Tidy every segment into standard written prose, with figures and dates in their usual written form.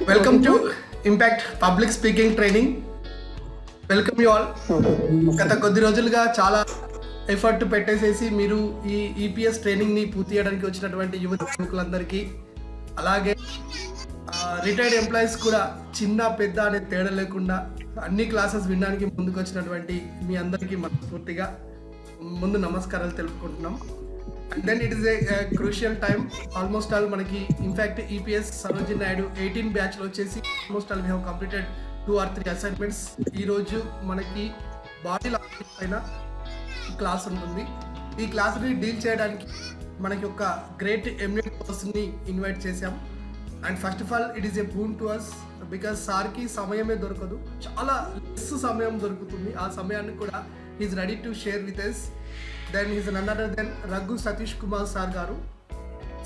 Welcome to Impact Public Speaking Training. Welcome you all. గత కొద్ది రోజులుగా చాలా ఎఫర్ట్ పెట్టేసేసి మీరు ఈ ఈపీఎస్ ట్రైనింగ్ని పూర్తి చేయడానికి వచ్చినటువంటి యువకులందరికీ, అలాగే రిటైర్డ్ ఎంప్లాయీస్ కూడా చిన్న పెద్ద అనే తేడా లేకుండా అన్ని క్లాసెస్ వినడానికి ముందుకు వచ్చినటువంటి మీ అందరికీ మనస్ఫూర్తిగా ముందు నమస్కారాలు తెలుపుకుంటున్నాం. And then it is a crucial time. Almost all మనకి ఇన్ఫ్యాక్ట్ ఈపీఎస్ సరోజిని నాయుడు 18 బ్యాచ్లో వచ్చేసి almost all we have completed 2 or 3 assignments. ఈరోజు మనకి బాడీ లాంగ్వేజ్ పైన క్లాస్ ఉంటుంది. ఈ క్లాస్ని డీల్ చేయడానికి మనకి ఒక గ్రేట్ ఎమినెంట్ పర్సన్ని ఇన్వైట్ చేశాం. And first of all it is a boon to us because సార్కి సమయమే దొరకదు, చాలా లెస్ సమయం దొరుకుతుంది. ఆ సమయాన్ని కూడా is ready to share with us. Then is none other than Raghu Satish Kumar sir గారు.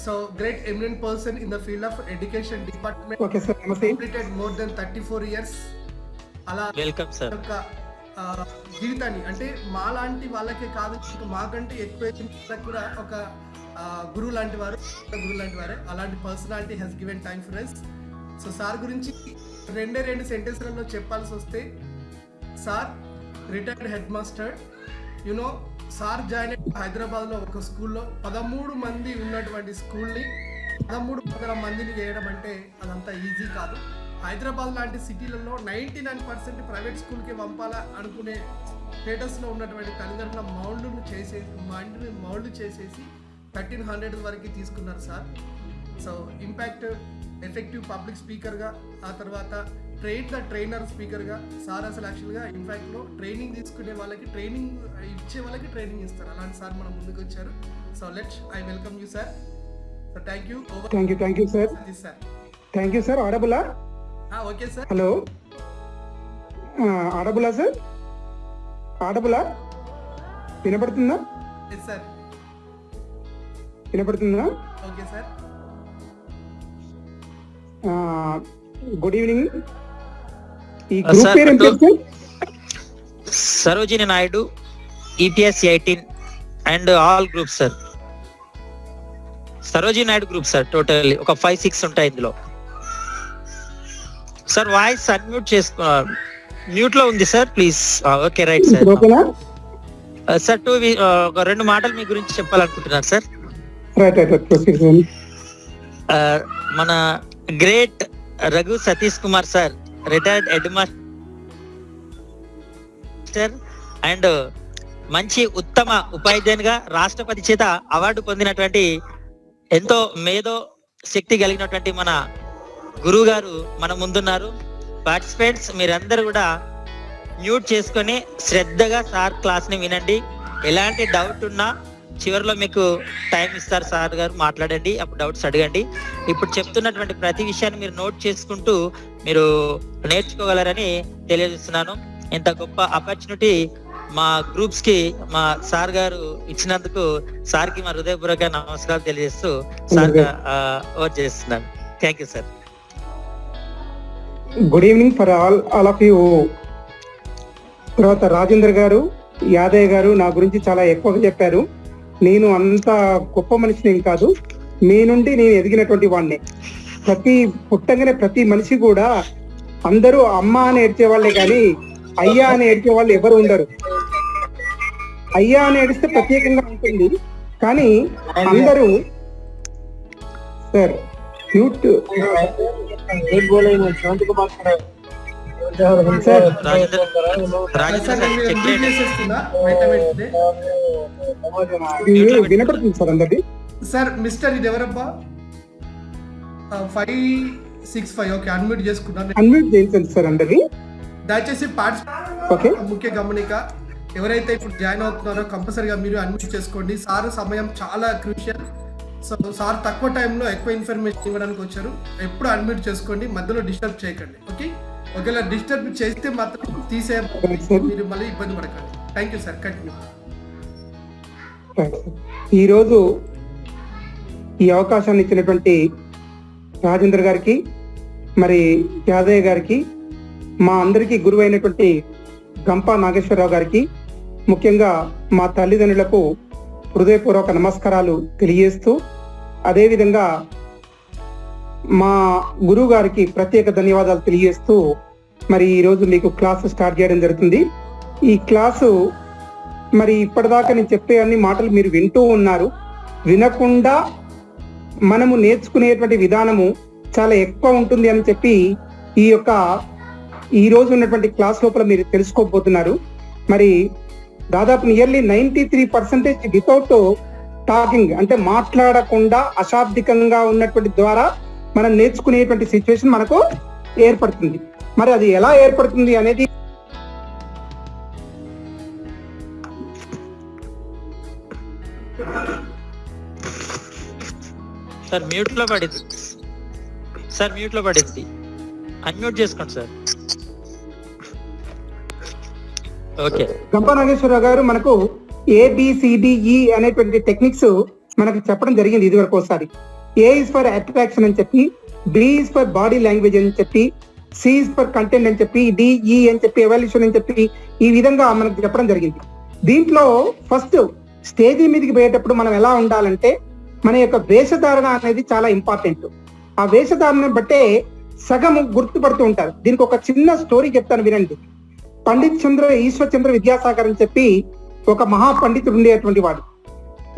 So great eminent person in the field of education department. Okay sir, completed more than 34 years. అలా వెల్కమ్ సార్. ఒక జీవితాన్ని అంటే మాలాంటి వాళ్ళకే కాదు, మాకంటే ఎక్కువ వాళ్ళకి కూడా ఒక గురువు లాంటి వారే. అలాంటి personality he's given time for us. So sir గురించి రెండు సెంటెన్స్లలో చెప్పాల్సి వస్తే, sir retired head master. You know sir join అయిన హైదరాబాద్లో ఒక స్కూల్లో 13 మంది ఉన్నటువంటి స్కూల్ని 1300 మందిని చేయడం అంటే అదంతా ఈజీ కాదు. హైదరాబాద్ లాంటి సిటీలలో 99% ప్రైవేట్ స్కూల్కి పంపాలా అనుకునే స్టేటస్లో ఉన్నటువంటి తల్లిదండ్రుల మైండ్ని మౌల్డ్ చేసేసి 1300 వరకు తీసుకున్నారు sir. So impact effective public స్పీకర్గా, ఆ తర్వాత ట్రైనర్ స్పీకర్గా సార్ అసలు యాక్చువల్గా ఇన్ఫ్యాక్ట్లో ట్రైనింగ్ తీసుకునే వాళ్ళకి ఇచ్చే వాళ్ళకి ట్రైనింగ్ ఇస్తారు. అలాంటి సార్ మనం ముందుకు వచ్చారు. So I welcome you sir. So thank you sir. Thank you sir. ఆడబులా? Okay sir. హలో, ఆడబులా సార్? ఆడబులా వినపడుతుందా? ఎస్ సార్, వినపడుతుందా? Okay sir. Good evening. ఈ గ్రూప్ పేరు ఏం పేరు sir? Sarojini Naidu EPS 18 and all group sir. Sarojini Naidu group sir. Totally ఒక 5-6 ఉంటాయి ఇందులో సార్. వాయిస్ అన్మ్యూట్ మ్యూట్ లో ఉంది sir, please. Okay, right sir. Sir ఒక 2 మాటలు మీ గురించి చెప్పాలనుకుంటున్నాను సార్. మన great Raghu Satish Kumar sir, retired head master and మంచి ఉత్తమ ఉపాధ్యాయునిగా రాష్ట్రపతి చేత అవార్డు పొందినటువంటి ఎంతో మేధో శక్తి కలిగినటువంటి మన గురువు గారు మన ముందున్నారు. పార్టిసిపేట్స్ మీరందరూ కూడా మ్యూట్ చేసుకొని శ్రద్ధగా సార్ క్లాస్ ని వినండి. ఎలాంటి డౌట్ ఉన్నా చివరిలో మీకు టైం ఇస్తారు సార్ గారు, మాట్లాడండి, అప్పుడు డౌట్స్ అడగండి. ఇప్పుడు చెప్తున్నటువంటి ప్రతి విషయాన్ని మీరు నోట్ చేసుకుంటూ మీరు నేర్చుకోగలరని తెలియజేస్తున్నాను. ఇంత గొప్ప ఆపర్చునిటీ మా గ్రూప్స్ కి మా సార్ గారు ఇచ్చినందుకు సార్ కి మా హృదయపూర్వక నమస్కారాలు తెలియజేస్తూ సార్ ఓవర్ చేస్తున్నాను. Thank you sir. Good evening for all of you. తర్వాత రాజేంద్ర గారు, యాదయ్య గారు నా గురించి చాలా ఎక్కువగా చెప్పారు. నేను అంత గొప్ప మనిషిని ఏం కాదు, మీ నుండి నేను ఎదిగినటువంటి వాడిని. పుట్టంగానే ప్రతి మనిషి కూడా అందరూ అమ్మ అని ఏడ్చే వాళ్ళే కానీ అయ్యా అని ఏడ్చే వాళ్ళు ఎవరు ఉండరు. అయ్యా అని ఏడిస్తే ప్రత్యేకంగా ఉంటుంది, కానీ అందరూ సార్ క్యూట్ వినపడుతుంది సార్ అందరిది. సార్ మిస్టర్ ఇది ఎవరబ్బా? 565. ఓకే, అన్మ్యూట్ చేసుకున్నాను. అన్మ్యూట్ చేయించండి సార్ అందరిది దయచేసి. ఓకే, ముఖ్య గమనిక, ఎవరైతే ఇప్పుడు జాయిన్ అవుతున్నారో కంపల్సరీగా మీరు అన్మ్యూట్ చేసుకోండి. సార్ సమయం చాలా క్రూషియల్. సో సార్ తక్కువ టైంలో ఎక్కువ ఇన్ఫర్మేషన్ ఇవ్వడానికి వచ్చారు. ఎప్పుడు అన్మ్యూట్ చేసుకోండి, మధ్యలో డిస్టర్బ్ చేయకండి. ఓకే, ఒకవేళ డిస్టర్బ్ చేస్తే మాత్రం తీసే, మీరు మళ్ళీ ఇబ్బంది పడకండి. Thank you sir, continue. ఈరోజు ఈ అవకాశాన్ని ఇచ్చినటువంటి రాజేంద్ర గారికి, మరి యాదయ్య గారికి, మా అందరికీ గురువు అయినటువంటి గంపా నాగేశ్వరరావు గారికి, ముఖ్యంగా మా తల్లిదండ్రులకు హృదయపూర్వక నమస్కారాలు తెలియజేస్తూ, అదేవిధంగా మా గురువు గారికి ప్రత్యేక ధన్యవాదాలు తెలియజేస్తూ మరి ఈరోజు మీకు క్లాసు స్టార్ట్ చేయడం జరుగుతుంది. ఈ క్లాసు మరి ఇప్పటిదాకా నేను చెప్పే అన్ని మాటలు మీరు వింటూ ఉన్నారు. వినకుండా మనము నేర్చుకునేటువంటి విధానము చాలా ఎక్కువ ఉంటుంది అని చెప్పి ఈ రోజు ఉన్నటువంటి క్లాస్ లోపల మీరు తెలుసుకోబోతున్నారు. మరి దాదాపు నియర్లీ 93% వితౌట్ టాకింగ్, అంటే మాట్లాడకుండా అశాబ్దికంగా ఉన్నటువంటి ద్వారా మనం నేర్చుకునేటువంటి సిచ్యువేషన్ మనకు ఏర్పడుతుంది. మరి అది ఎలా ఏర్పడుతుంది అనేది సార్ మ్యూట్ లో పడింది. అన్మ్యూట్ చేసుకోండి సార్. ఓకే. గంప నాగేశ్వరరావు గారు మనకు ABCDE అనేటువంటి టెక్నిక్స్ మనకు చెప్పడం జరిగింది ఇదివరకు ఒకసారి. A ఇస్ ఫర్ అట్రాక్షన్ అని చెప్పి, B is for body language అని చెప్పి, C ఇస్ ఫర్ కంటెంట్ అని చెప్పి, D, E అని చెప్పి, ఎవల్యూషన్ అని చెప్పి ఈ విధంగా మనకు చెప్పడం జరిగింది. దీంట్లో ఫస్ట్ స్టేజీ మీదకి పోయేటప్పుడు మనం ఎలా ఉండాలంటే మన యొక్క వేషధారణ అనేది చాలా ఇంపార్టెంట్. ఆ వేషధారణ బట్టే సగం గుర్తుపడుతూ ఉంటారు. దీనికి ఒక చిన్న స్టోరీ చెప్తాను, వినండి. పండిత్ ఈశ్వర్ చంద్ర విద్యాసాగర్ అని చెప్పి ఒక మహాపండితుడు ఉండేటువంటి వాడు.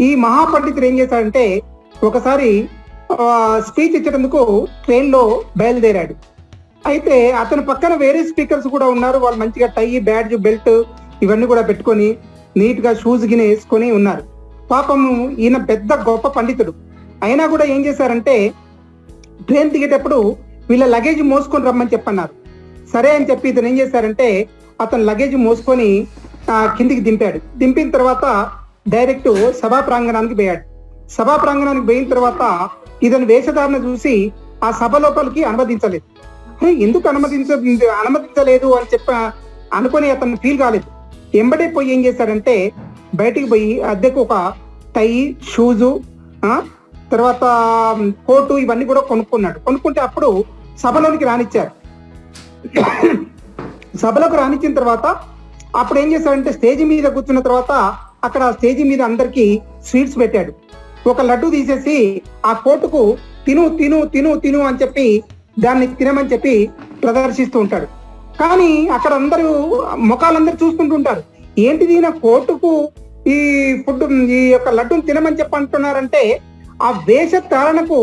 ఈ మహాపండితుడు ఏం చేశాడంటే ఒకసారి స్పీచ్ ఇచ్చేందుకు ట్రైన్ లో బయలుదేరాడు. అయితే అతని పక్కన వేరే స్పీకర్స్ కూడా ఉన్నారు. వాళ్ళు మంచిగా టై, బ్యాడ్జ్, బెల్ట్ ఇవన్నీ కూడా పెట్టుకొని నీట్ గా షూస్ గిన వేసుకొని ఉన్నారు. పాపము ఈయన పెద్ద గొప్ప పండితుడు అయినా కూడా ఏం చేశారంటే ట్రైన్ దిగేటప్పుడు వీళ్ళ లగేజ్ మోసుకొని రమ్మని చెప్పన్నారు. సరే అని చెప్పి ఇతను ఏం చేశారంటే అతను లగేజ్ మోసుకొని కిందికి దింపాడు. దింపిన తర్వాత డైరెక్ట్ సభా ప్రాంగణానికి పోయాడు. సభా ప్రాంగణానికి పోయిన తర్వాత ఇతని వేషధారణ చూసి ఆ సభ లోపలికి అనుమతించలేదు. ఎందుకు అనుమతించలేదు అని అనుకొని అతను ఫీల్ కాలేదు. ఎంబడే పోయి ఏం చేశాడంటే బయటికి పోయి అద్దెకు ఒక టై, షూజు, తర్వాత కోటు ఇవన్నీ కూడా కొనుక్కుంటే అప్పుడు సభలోనికి రానిచ్చారు. సభలోకి రానిచ్చిన తర్వాత అప్పుడు ఏం చేశాడంటే స్టేజీ మీద కూర్చున్న తర్వాత అక్కడ స్టేజీ మీద అందరికి స్వీట్స్ పెట్టాడు. ఒక లడ్డు తీసేసి ఆ కోటుకు తిను తిను తిను తిను అని చెప్పి దాన్ని తినమని చెప్పి ప్రదర్శిస్తూ ఉంటాడు. కానీ అక్కడ అందరూ ముఖాలందరూ చూసుకుంటుంటారు. ఏంటిది నా కోటుకు ఈ ఫుడ్, ఈ యొక్క లడ్డును తినమని చెప్పి అంటున్నారంటే ఆ వేషధారణకు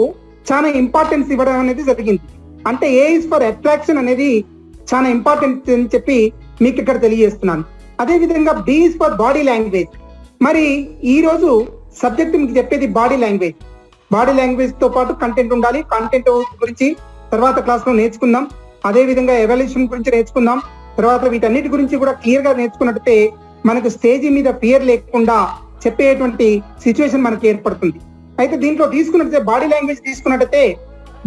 చాలా ఇంపార్టెన్స్ ఇవ్వడం అనేది జరిగింది. అంటే A ఇస్ ఫర్ అట్రాక్షన్ అనేది చాలా ఇంపార్టెంట్ అని చెప్పి మీకు ఇక్కడ తెలియజేస్తున్నాను. అదే విధంగా B is for body language. మరి ఈ రోజు సబ్జెక్ట్ మీకు చెప్పేది బాడీ లాంగ్వేజ్. బాడీ లాంగ్వేజ్ తో పాటు కంటెంట్ ఉండాలి. కంటెంట్ గురించి తర్వాత క్లాస్ లో నేర్చుకుందాం. అదే విధంగా ఎవల్యూషన్ గురించి నేర్చుకుందాం. తర్వాత వీటన్నిటి గురించి కూడా క్లియర్ గా నేర్చుకున్నట్టే మనకు స్టేజీ మీద ఫియర్ లేకుండా చెప్పేటువంటి సిచ్యువేషన్ మనకి ఏర్పడుతుంది. అయితే దీంట్లో తీసుకున్నట్టే బాడీ లాంగ్వేజ్ తీసుకున్నట్టయితే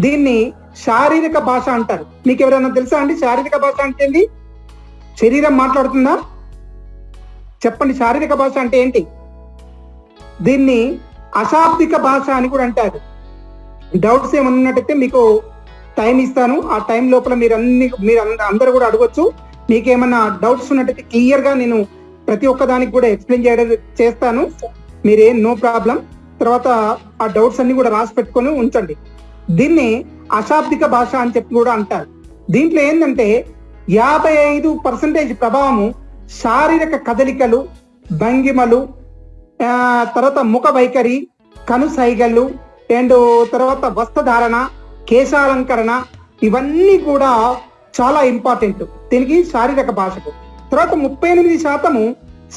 దీన్ని శారీరక భాష అంటారు. మీకు ఎవరైనా తెలుసా అండి శారీరక భాష అంటే ఏంటి? శరీరం మాట్లాడుతుందా? చెప్పండి, శారీరక భాష అంటే ఏంటి? దీన్ని అశాబ్దిక భాష అని కూడా అంటారు. డౌట్స్ ఏమన్నా ఉన్నట్టయితే మీకు టైం ఇస్తాను. ఆ టైం లోపల మీరు అందరూ కూడా అడగొచ్చు. మీకేమన్నా డౌట్స్ ఉన్నట్టయితే క్లియర్ గా నేను ప్రతి ఒక్క దానికి కూడా ఎక్స్ప్లెయిన్ చేస్తాను. మీరేం నో ప్రాబ్లం. తర్వాత ఆ డౌట్స్ అన్ని కూడా రాసి పెట్టుకొని ఉంచండి. దీన్ని అశాబ్దిక భాష అని చెప్పి కూడా అంటారు. దీంట్లో ఏంటంటే 55% ప్రభావము శారీరక కదలికలు, భంగిమలు, తర్వాత ముఖ వైఖరి, కనుసైగలు, అండ్ తర్వాత వస్త్రధారణ, కేశాలంకరణ ఇవన్నీ కూడా చాలా ఇంపార్టెంట్ దీనికి శారీరక భాషకు. తర్వాత 38%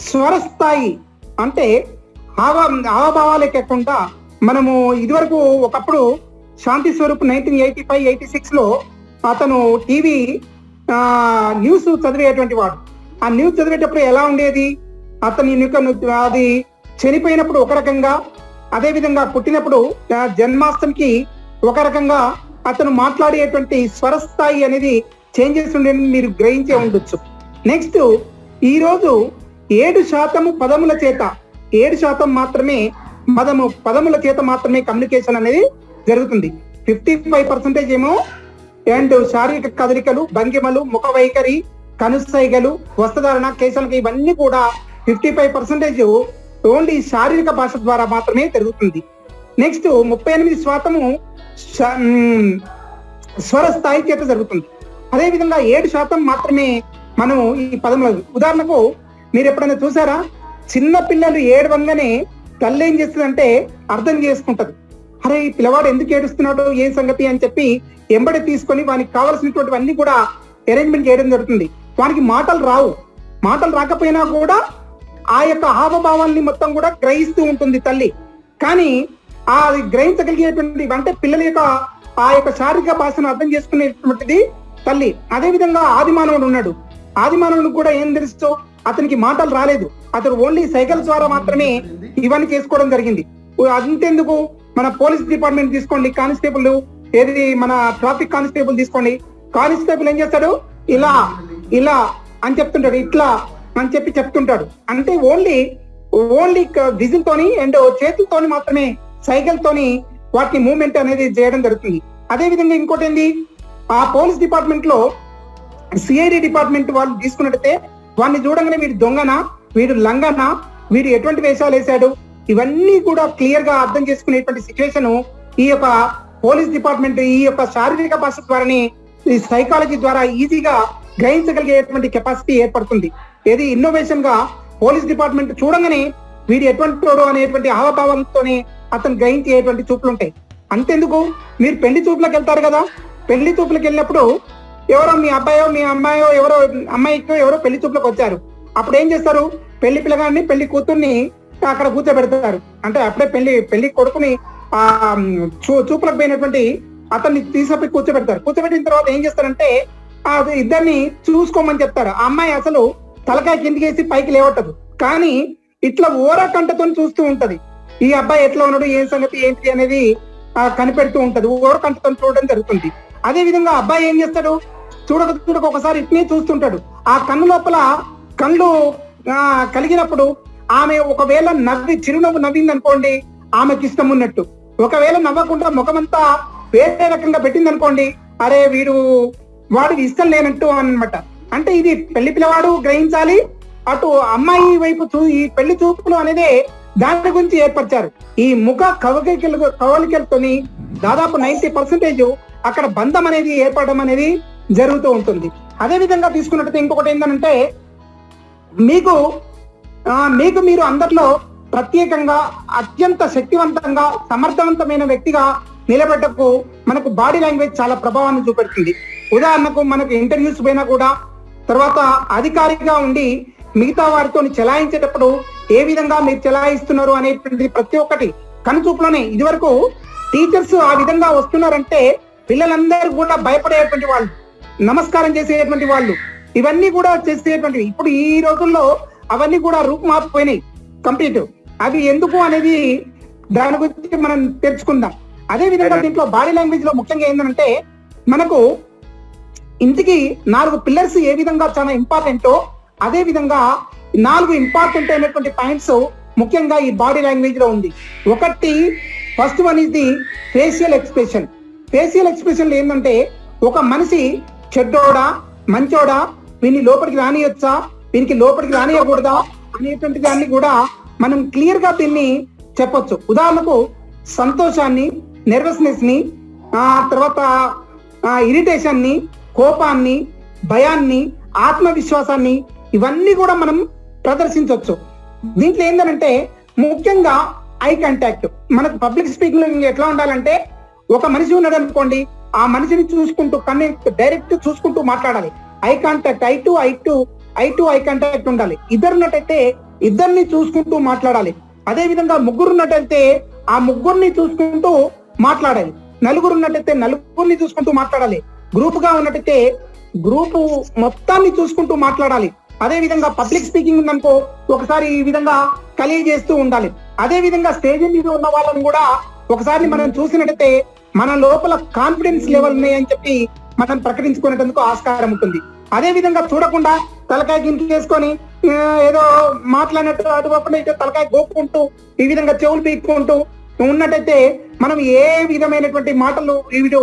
స్వరస్థాయి, అంటే హావభావాలే కాకుండా మనము ఇదివరకు ఒకప్పుడు శాంతి స్వరూప్ 1985-86 లో అతను టీవీ న్యూస్ చదివేటువంటి వాడు. ఆ న్యూస్ చదివేటప్పుడు ఎలా ఉండేది? అతని అది చనిపోయినప్పుడు ఒక రకంగా, అదే విధంగా పుట్టినప్పుడు జన్మాష్టమికి ఒక రకంగా అతను మాట్లాడేటువంటి స్వరస్థాయి అనేది చేంజెస్ ఉండేది మీరు గ్రహించే ఉండొచ్చు. నెక్స్ట్ ఈ రోజు 7% పదముల చేత, 7% మాత్రమే పదముల చేత మాత్రమే కమ్యూనికేషన్ అనేది జరుగుతుంది. 55% ఏమో అండ్ శారీరక కదలికలు, భంగిమలు, ముఖ వైఖరి, కనుసైగలు, వస్త్రధారణ, కేశాలకు ఇవన్నీ కూడా 55% ఓన్లీ శారీరక భాష ద్వారా మాత్రమే జరుగుతుంది. నెక్స్ట్ 38% స్వర స్థాయి చేత జరుగుతుంది. అదేవిధంగా 7% మాత్రమే మనం ఈ పదములు. ఉదాహరణకు మీరు ఎప్పుడైనా చూసారా, చిన్న పిల్లలు ఏడవంగానే తల్లి ఏం చేస్తుందంటే అర్థం చేసుకుంటది, అరే ఈ పిల్లవాడు ఎందుకు ఏడుస్తున్నాడు ఏం సంగతి అని చెప్పి ఎంబడి తీసుకొని వానికి కావాల్సినటువంటి అన్ని కూడా అరేంజ్మెంట్ చేయడం జరుగుతుంది. వానికి మాటలు రావు, మాటలు రాకపోయినా కూడా ఆ యొక్క హావభావాల్ని మొత్తం కూడా గ్రహిస్తూ ఉంటుంది తల్లి. కానీ ఆ గ్రహించగలిగేటువంటి అంటే పిల్లల యొక్క ఆ యొక్క శారీరక భాషను అర్థం చేసుకునేటువంటిది తల్లి. అదే విధంగా ఆదిమానవుడు ఉన్నాడు. ఆదిమానవుడికి కూడా ఏం తెలుసు, అతనికి మాటలు రాలేదు, అతడు ఓన్లీ సైకిల్ ద్వారా మాత్రమే ఇవన్నీ చేసుకోవడం జరిగింది. అంతెందుకు, మన పోలీస్ డిపార్ట్మెంట్ తీసుకోండి, కానిస్టేబుల్ ఏది మన ట్రాఫిక్ కానిస్టేబుల్ తీసుకోండి, కానిస్టేబుల్ ఏం చేస్తాడు, ఇలా ఇలా అని చెప్తుంటాడు, ఇట్లా అని చెప్పి చెప్తుంటాడు. అంటే ఓన్లీ విజిల్ తోని అండ్ చేతులతోని మాత్రమే, సైకిల్ తోని వాటిని మూవ్మెంట్ అనేది చేయడం జరుగుతుంది. అదే విధంగా ఇంకోటి ఏంది, ఆ పోలీస్ డిపార్ట్మెంట్ లో సిఐడి డిపార్ట్మెంట్ వాళ్ళు తీసుకున్నట్టయితే వాడిని చూడంగానే వీడు దొంగనా, వీడు లంగనా, వీడు ఎటువంటి వేషాలు వేశాడు, ఇవన్నీ కూడా క్లియర్ గా అర్థం చేసుకునేటువంటి సిచ్యువేషన్ ఈ యొక్క పోలీస్ డిపార్ట్మెంట్ ఈ యొక్క శారీరక భాష ద్వారానే, ఈ సైకాలజీ ద్వారా ఈజీగా గ్రహించగలిగేటువంటి కెపాసిటీ ఏర్పడుతుంది. ఏది ఇన్నోవేషన్ గా పోలీస్ డిపార్ట్మెంట్ చూడంగానే వీడు ఎటువంటి వాడు అనేటువంటి హావభావంతోనే అతను గ్రహించేటువంటి చూపులు ఉంటాయి. అంతెందుకు, మీరు పెళ్లి చూపులకు వెళ్తారు కదా, పెళ్లి చూపులకు వెళ్ళినప్పుడు ఎవరో మీ అబ్బాయో మీ అమ్మాయో ఎవరో అమ్మాయికో ఎవరో పెళ్లి చూపులకు వచ్చారు. అప్పుడు ఏం చేస్తారు, పెళ్లి పిల్లగాన్ని పెళ్లి కూతుర్ని అక్కడ కూర్చోబెడతారు. అంటే అప్పుడే పెళ్లి కొడుకుని ఆ చూపులకు పోయినటువంటి అతన్ని తీసుకుపోయి కూర్చోబెడతారు. కూర్చోబెట్టిన తర్వాత ఏం చేస్తారంటే ఇద్దరిని చూసుకోమని చెప్తారు. ఆ అమ్మాయి అసలు తలకాయ కిందికేసి పైకి లేవట్టదు, కానీ ఇట్లా ఓర కంటతో చూస్తూ ఉంటది, ఈ అబ్బాయి ఎట్లా ఉన్నాడు ఏం సంగతి ఏంటి అనేది కనిపెడుతూ ఉంటది, ఓర కంటతో చూడడం జరుగుతుంది. అదే విధంగా అబ్బాయి ఏం చేస్తాడు, చూడక ఒకసారి ఇట్నే చూస్తుంటాడు. ఆ కన్ను లోపల కళ్ళు కలిగినప్పుడు ఆమె ఒకవేళ చిరునవ్వు నవ్వింది అనుకోండి, ఆమెకి ఇష్టం ఉన్నట్టు. ఒకవేళ నవ్వకుండా ముఖమంతా వేరే రకంగా పెట్టింది అనుకోండి, అరే వాడికి ఇష్టం లేనట్టు అన్నమాట. అంటే ఇది పెళ్లి పిల్లవాడు గ్రహించాలి, అటు అమ్మాయి వైపు ఈ పెళ్లి చూపులు అనేది దాని గురించి ఏర్పరిచారు. ఈ ముఖ కవలికలతోని దాదాపు 90% అక్కడ బంధం అనేది ఏర్పడడం అనేది జరుగుతూ ఉంటుంది. అదే విధంగా తీసుకున్నట్టయితే ఇంకొకటి ఏంటంటే, మీకు మీరు అందరిలో ప్రత్యేకంగా అత్యంత శక్తివంతంగా సమర్థవంతమైన వ్యక్తిగా నిలబెట్టకు మనకు బాడీ లాంగ్వేజ్ చాలా ప్రభావాన్ని చూపెడుతుంది. ఉదాహరణకు మనకు ఇంటర్వ్యూస్ పోయినా కూడా, తర్వాత అధికారిగా ఉండి మిగతా వారితో చెలాయించేటప్పుడు ఏ విధంగా మీరు చెలాయిస్తున్నారు అనేటువంటి ప్రతి ఒక్కటి కనుచూపులోనే. ఇదివరకు టీచర్స్ ఆ విధంగా వస్తున్నారంటే పిల్లలందరూ కూడా భయపడేటువంటి వాళ్ళు, నమస్కారం చేసేటువంటి వాళ్ళు, ఇవన్నీ కూడా చేసేటువంటివి. ఇప్పుడు ఈ రోజుల్లో అవన్నీ కూడా రూపుమాపిపోయినాయి కంప్లీట్. అవి ఎందుకు అనేది దాని గురించి మనం తెలుసుకుందాం. అదే విధంగా దీంట్లో బాడీ లాంగ్వేజ్ లో ముఖ్యంగా ఏంటంటే, మనకు ఇంటికి 4 పిల్లర్స్ ఏ విధంగా చాలా ఇంపార్టెంటో, అదే విధంగా 4 ఇంపార్టెంట్ అయినటువంటి పాయింట్స్ ముఖ్యంగా ఈ బాడీ లాంగ్వేజ్ లో ఉంది. ఒకటి, first one is the facial expression. Facial expression ఏంటంటే, ఒక మనిషి చెడ్డోడా మంచోడా, వీని లోపలికి రానియొచ్చా, వీనికి లోపలికి రానియకూడదా అనేటువంటి దాన్ని కూడా మనం క్లియర్ గా దీన్ని చెప్పొచ్చు. ఉదాహరణకు సంతోషాన్ని, నెర్వస్నెస్ ని, తర్వాత ఇరిటేషన్ ని, కోపాన్ని, భయాన్ని, ఆత్మవిశ్వాసాన్ని, ఇవన్నీ కూడా మనం ప్రదర్శించవచ్చు. దీంట్లో ఏంటంటే ముఖ్యంగా ఐ కాంటాక్ట్. మనకు పబ్లిక్ స్పీకింగ్ ఎట్లా ఉండాలంటే, ఒక మనిషి ఉన్నాడు అనుకోండి, ఆ మనిషిని చూసుకుంటూ కన్ను డైరెక్ట్ చూసుకుంటూ మాట్లాడాలి. Eye contact, I to eye contact ఉండాలి. ఇద్దరు ఉన్నట్టయితే ఇద్దరిని చూసుకుంటూ మాట్లాడాలి. అదే విధంగా ముగ్గురు ఉన్నట్టయితే ఆ ముగ్గురిని చూసుకుంటూ మాట్లాడాలి. నలుగురు ఉన్నట్టయితే నలుగురిని చూసుకుంటూ మాట్లాడాలి. గ్రూప్ గా ఉన్నట్టయితే గ్రూప్ మొత్తాన్ని చూసుకుంటూ మాట్లాడాలి. అదే విధంగా పబ్లిక్ స్పీకింగ్ ఉందనుకో, ఒకసారి ఈ విధంగా కలిగజేస్తూ ఉండాలి. అదే విధంగా స్టేజ్ మీద ఉన్న వాళ్ళని కూడా ఒకసారి మనం చూసినట్టయితే మన లోపల కాన్ఫిడెన్స్ లెవెల్ ఉన్నాయని చెప్పి మనం ప్రకటించుకునేందుకు ఆస్కారం ఉంటుంది. అదే విధంగా చూడకుండా తలకాయ గింటికేసుకొని ఏదో మాట్లాడినట్టు అటువైపు ఇటు తలకాయ గోపుకుంటూ ఈ విధంగా చెవులు పీక్కుంటూ ఉన్నట్టయితే మనం ఏ విధమైనటువంటి మాటలు వీడు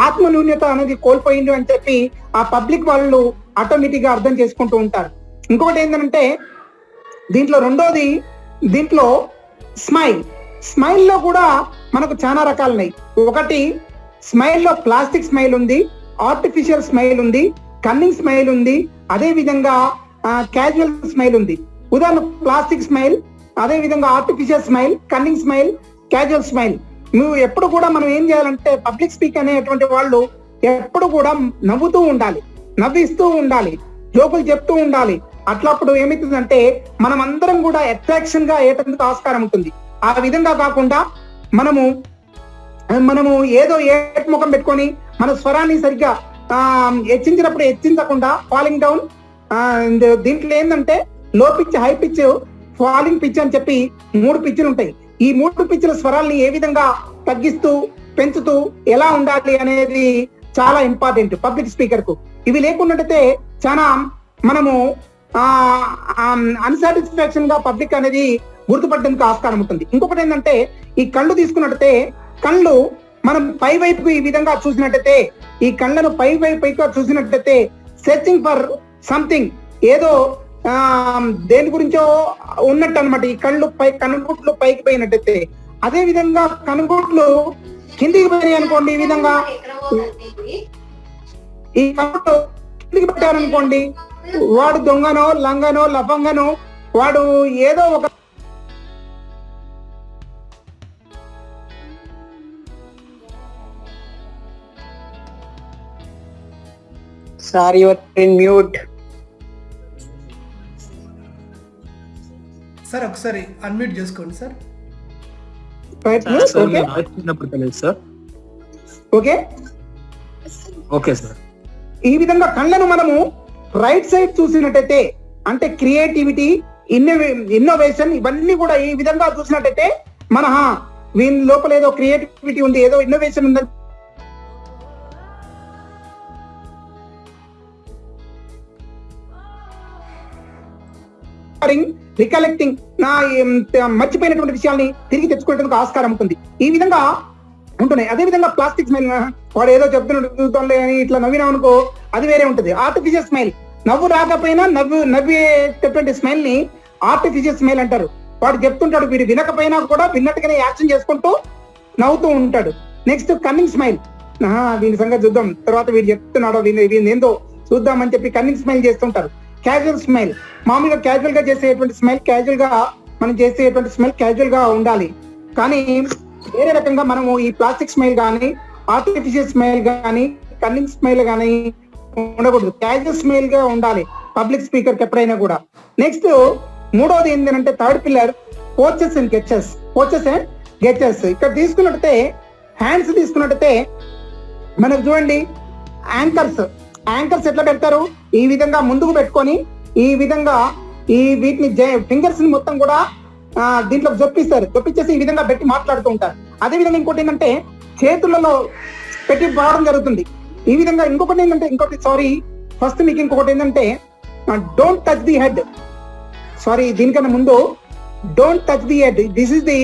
ఆత్మన్యూన్యత అనేది కోల్పోయింది అని చెప్పి ఆ పబ్లిక్ వాళ్ళు ఆటోమేటిక్ గా అర్థం చేసుకుంటూ ఉంటారు. ఇంకొకటి ఏంటంటే దీంట్లో రెండోది, దీంట్లో స్మైల్ లో కూడా మనకు చాలా రకాలు ఉన్నాయి. ఒకటి స్మైల్ లో ప్లాస్టిక్ స్మైల్ ఉంది, ఆర్టిఫిషియల్ స్మైల్ ఉంది, కన్నింగ్ స్మైల్ ఉంది, అదే విధంగా క్యాజువల్ స్మైల్ ఉంది. ఉదాహరణ ప్లాస్టిక్ స్మైల్, అదే విధంగా artificial smile, cunning smile, casual smile. నువ్వు ఎప్పుడు కూడా మనం ఏం చేయాలంటే పబ్లిక్ స్పీక్ అనేటువంటి వాళ్ళు ఎప్పుడు కూడా నవ్వుతూ ఉండాలి, నవ్విస్తూ ఉండాలి, జోకులు చెప్తూ ఉండాలి. అట్లప్పుడు ఏమవుతుందంటే మనం అందరం కూడా అట్రాక్షన్ గా అయ్యేటందుకు ఆస్కారం ఉంటుంది. ఆ విధంగా కాకుండా మనము ఏదో ఏట ముఖం పెట్టుకొని మన స్వరాన్ని సరిగ్గా హెచ్చించినప్పుడు హెచ్చించకుండా ఫాలింగ్ డౌన్, దీంట్లో ఏంటంటే లో pitch, high pitch, falling pitch అని చెప్పి 3 పిచ్లు ఉంటాయి. ఈ 3 పిచ్ల స్వరాల్ని ఏ విధంగా తగ్గిస్తూ పెంచుతూ ఎలా ఉండాలి అనేది చాలా ఇంపార్టెంట్ పబ్లిక్ స్పీకర్ కు. ఇవి లేకున్నట్టయితే చాలా మనము అన్సాటిస్ఫాక్షన్ గా పబ్లిక్ అనేది గుర్తుపట్టడానికి ఆస్కారం ఉంటుంది. ఇంకొకటి ఏంటంటే ఈ కళ్ళు తీసుకున్నట్టయితే కళ్ళు మనం పై వైపుకు ఈ విధంగా చూసినట్టయితే, ఈ కళ్ళను పై వైపుగా చూసినట్టయితే సెర్చింగ్ ఫర్ సంథింగ్, ఏదో దేని గురించో ఉన్నట్టు అనమాట. ఈ కనుగుట్లు పైకి పోయినట్టయితే, అదే విధంగా కనుగుట్లు కిందికి పోయినాయి అనుకోండి, ఈ విధంగా ఈ కనుగుట్లు కిందికి పెట్టారనుకోండి, వాడు దొంగనో లంగనో లఫంగనో వాడు ఏదో ఒక Sorry, you're in mute. Sir ఒకసారి అన్మ్యూట్ చేసుకోండి సార్. Okay sir. ఈ విధంగా కళ్ళను మనము రైట్ సైడ్ చూసినట్టయితే అంటే క్రియేటివిటీ, ఇన్నోవేషన్ ఇవన్నీ కూడా ఈ విధంగా చూసినట్టయితే మన వీని లోపల ఏదో క్రియేటివిటీ ఉంది, ఏదో ఇన్నోవేషన్ ఉందని రికలెక్టింగ్, నా మర్చిపోయినటువంటి విషయాల్ని తిరిగి తెచ్చుకునేందుకు ఆస్కారం ఉంటుంది. ఈ విధంగా ఉంటున్నాయి. అదే విధంగా ప్లాస్టిక్ స్మైల్, వాడు ఏదో చెప్తున్నాడు అని ఇట్లా నవ్వినా అనుకో, అది వేరే ఉంటుంది. ఆర్టిఫిషియల్ స్మైల్, నవ్వు రాకపోయినా నవ్వేటటువంటి స్మైల్ ని ఆర్టిఫిషియల్ స్మైల్ అంటారు. వాడు చెప్తుంటాడు, వీడు వినకపోయినా కూడా విన్నట్టుగానే యాక్షన్ చేసుకుంటూ నవ్వుతూ ఉంటాడు. నెక్స్ట్ కన్నింగ్ స్మైల్, వీని సంగతి చూద్దాం, తర్వాత వీడు చెప్తున్నాడు వీని ఏందో చూద్దామని చెప్పి కన్నింగ్ స్మైల్ చేస్తుంటారు. క్యాజువల్ స్మైల్, మామూలుగా క్యాజువల్ గా చేసేటువంటి స్మైల్, క్యాజువల్ గా మనం చేసేటువంటి స్మైల్ క్యాజువల్ గా ఉండాలి. కానీ వేరే రకంగా మనము ఈ ప్లాస్టిక్ స్మైల్ కానీ, ఆర్టిఫిషియల్ స్మైల్ కానీ, కన్నింగ్ స్మైల్ కానీ ఉండకూడదు. క్యాజువల్ స్మైల్ గా ఉండాలి పబ్లిక్ స్పీకర్ కి ఎప్పుడైనా కూడా. నెక్స్ట్ మూడవది ఏంటంటే థర్డ్ పిల్లర్ కోచెస్ అండ్ గెచెస్. కోచెస్ అండ్ గెచెస్ ఇక్కడ తీసుకున్నట్టయితే హ్యాండ్స్ తీసుకున్నట్టయితే మనకు చూడండి, యాంకర్స్ ఎట్లా పెడతారు, ఈ విధంగా ముందుకు పెట్టుకొని ఈ విధంగా వీటిని ఫింగర్స్ ని మొత్తం కూడా దీంట్లో జొప్పించేసి ఈ విధంగా పెట్టి మాట్లాడుతూ ఉంటారు. అదే విధంగా ఇంకోటి ఏంటంటే చేతులలో పెట్టి పోవడం జరుగుతుంది. ఈ విధంగా ఇంకొకటి ఫస్ట్ మీకు ఇంకొకటి ఏంటంటే don't touch the head. Sorry, దీనికన్నా ముందు don't touch the head, this is the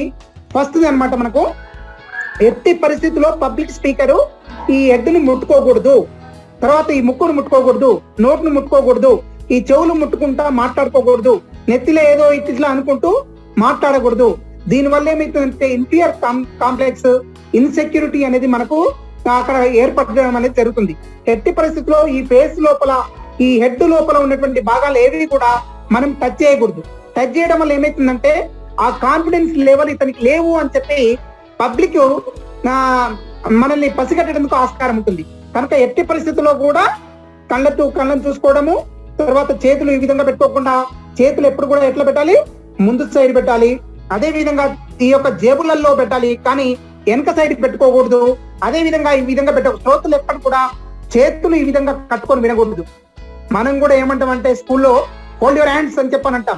first అనమాట. మనకు ఎట్టి పరిస్థితిలో పబ్లిక్ స్పీకరు ఈ హెడ్ ని ముట్టుకోకూడదు, తర్వాత ఈ ముక్కును ముట్టుకోకూడదు, నోట్ను ముట్టుకోకూడదు, ఈ చెవులు ముట్టుకుంటా మాట్లాడుకోకూడదు, నెత్తిలో ఏదో ఇట్లా అనుకుంటూ మాట్లాడకూడదు. దీనివల్ల ఏమైతుందంటే ఇన్ఫీరియర్ కాంప్లెక్స్, ఇన్సెక్యూరిటీ అనేది మనకు అక్కడ ఏర్పడడం అనేది జరుగుతుంది. ఎట్టి పరిస్థితిలో ఈ ఫేస్ లోపల, ఈ హెడ్ లోపల ఉన్నటువంటి భాగాలు ఏవి కూడా మనం టచ్ చేయకూడదు. టచ్ చేయడం వల్ల ఏమైతుందంటే ఆ కాన్ఫిడెన్స్ లెవెల్ ఇతనికి లేవు అని చెప్పి పబ్లిక్ మనల్ని పసిగట్టడానికి ఆస్కారం ఉంటుంది. కనుక ఎట్టి పరిస్థితుల్లో కూడా కళ్ళను చూసుకోవడము, తర్వాత చేతులు ఈ విధంగా పెట్టుకోకుండా చేతులు ఎప్పుడు కూడా ఎట్లా పెట్టాలి, ముందు సైడ్ పెట్టాలి. అదే విధంగా ఈ యొక్క జేబులలో పెట్టాలి, కానీ వెనక సైడ్ పెట్టుకోకూడదు. అదే విధంగా ఈ విధంగా శ్రోతలు ఎప్పుడు కూడా చేతులు ఈ విధంగా కట్టుకొని వినకూడదు. మనం కూడా ఏమంటామంటే స్కూల్లో హోల్డ్ యువర్ హ్యాండ్స్ అని చెప్పనంటాం.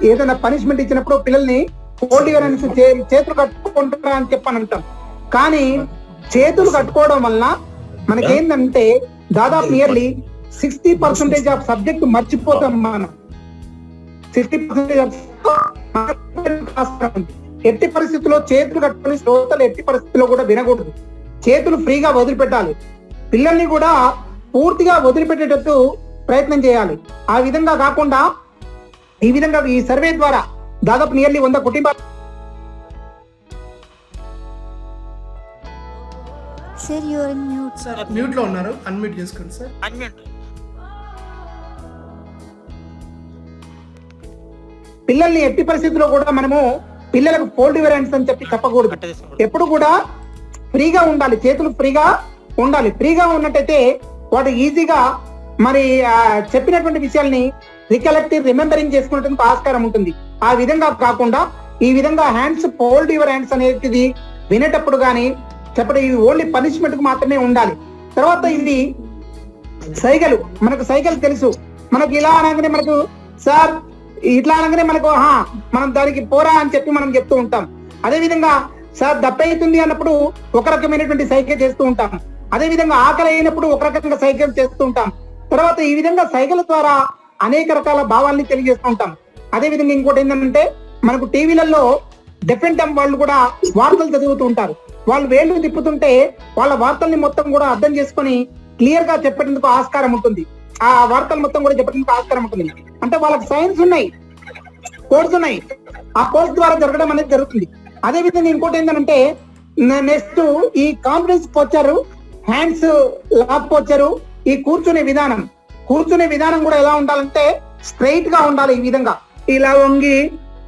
ఏదైనా పనిష్మెంట్ ఇచ్చినప్పుడు పిల్లల్ని హోల్డ్ యువర్ హ్యాండ్స్, చేతులు కట్టుకుంటారా అని చెప్పనంటాం. కానీ చేతులు కట్టుకోవడం వల్ల మనకేంటంటే దాదాపు నియర్లీ 60% ఆఫ్ సబ్జెక్ట్ మర్చిపోతాం మనం. 60% ఎట్టి పరిస్థితుల్లో చేతులు కట్టుకుని శ్రోతలు ఎట్టి పరిస్థితుల్లో కూడా వినకూడదు. చేతులు ఫ్రీగా వదిలిపెట్టాలి. పిల్లల్ని కూడా పూర్తిగా వదిలిపెట్టేటట్టు ప్రయత్నం చేయాలి. ఆ విధంగా కాకుండా ఈ విధంగా ఈ సర్వే ద్వారా దాదాపు నియర్లీ 100 కుటుంబాలు Sir, you are in mute. Sir mute లో ఉన్నారు, అన్మ్యూట్ చేసుకోండి సార్. అన్మ్యూట్. పిల్లల్ని ఎట్టి పరిస్థితుల్లో కూడా మనము పిల్లలకు ఫోల్డ్ హ్యాండ్స్ అని చెప్పి చెప్పకూడదు. కట్ట తీసుకోకూడదు. ఎప్పుడు కూడా ఫ్రీగా ఉండాలి, చేతులు ఫ్రీగా ఉండాలి. ఫ్రీగా ఉన్నట్టయితే వాడు ఈజీగా మరి చెప్పినటువంటి విషయాల్ని రిమెంబరింగ్ చేసుకునేందుకు ఆస్కారం ఉంటుంది. ఆ విధంగా కాకుండా ఈ విధంగా హ్యాండ్స్ ఫోల్డ్ యువర్ హ్యాండ్స్ అనేది వినేటప్పుడు కానీ చెప్పడం ఇది ఓన్లీ పనిష్మెంట్ కు మాత్రమే ఉండాలి. తర్వాత ఇది సైగలు, మనకు సైగలు తెలుసు. మనకు ఇలా అనగానే మనకు సార్ ఇట్లా అనగానే మనకు మనం దానికి పోరా అని చెప్పి మనం చెప్తూ ఉంటాం. అదే విధంగా సార్ దప్పైతుంది అన్నప్పుడు ఒక రకమైనటువంటి సైకిల్ చేస్తూ ఉంటాం. అదే విధంగా ఆకలి అయినప్పుడు ఒక రకంగా సైకిల్ చేస్తూ ఉంటాం. తర్వాత ఈ విధంగా సైకిల్ ద్వారా అనేక రకాల భావాల్ని తెలియజేస్తూ ఉంటాం. అదే విధంగా ఇంకోటి ఏంటంటే మనకు టీవీలలో డిఫరెంట్ వాళ్ళు కూడా వార్తలు చదువుతూ ఉంటారు. వాళ్ళు వేళ్ళు తిప్పుతుంటే వాళ్ళ వార్తల్ని మొత్తం కూడా అర్థం చేసుకొని క్లియర్ గా చెప్పేందుకు ఆస్కారం ఉంటుంది. ఆ వార్తలు మొత్తం కూడా చెప్పేందుకు ఆస్కారం ఉంటుంది. అంటే వాళ్ళకి సైన్స్ ఉన్నాయి, కోర్స్ ఉన్నాయి. ఆ కోర్స్ ద్వారా జరగడం అనేది జరుగుతుంది. అదే విధంగా ఇంకోటి ఏంటంటే నెక్స్ట్ ఈ కాన్ఫిడెన్స్ పోచారు, హ్యాండ్స్ లాక్ పోచారు, ఈ కూర్చునే విధానం కూడా ఎలా ఉండాలంటే స్ట్రైట్ గా ఉండాలి. ఈ విధంగా ఇలా వంగి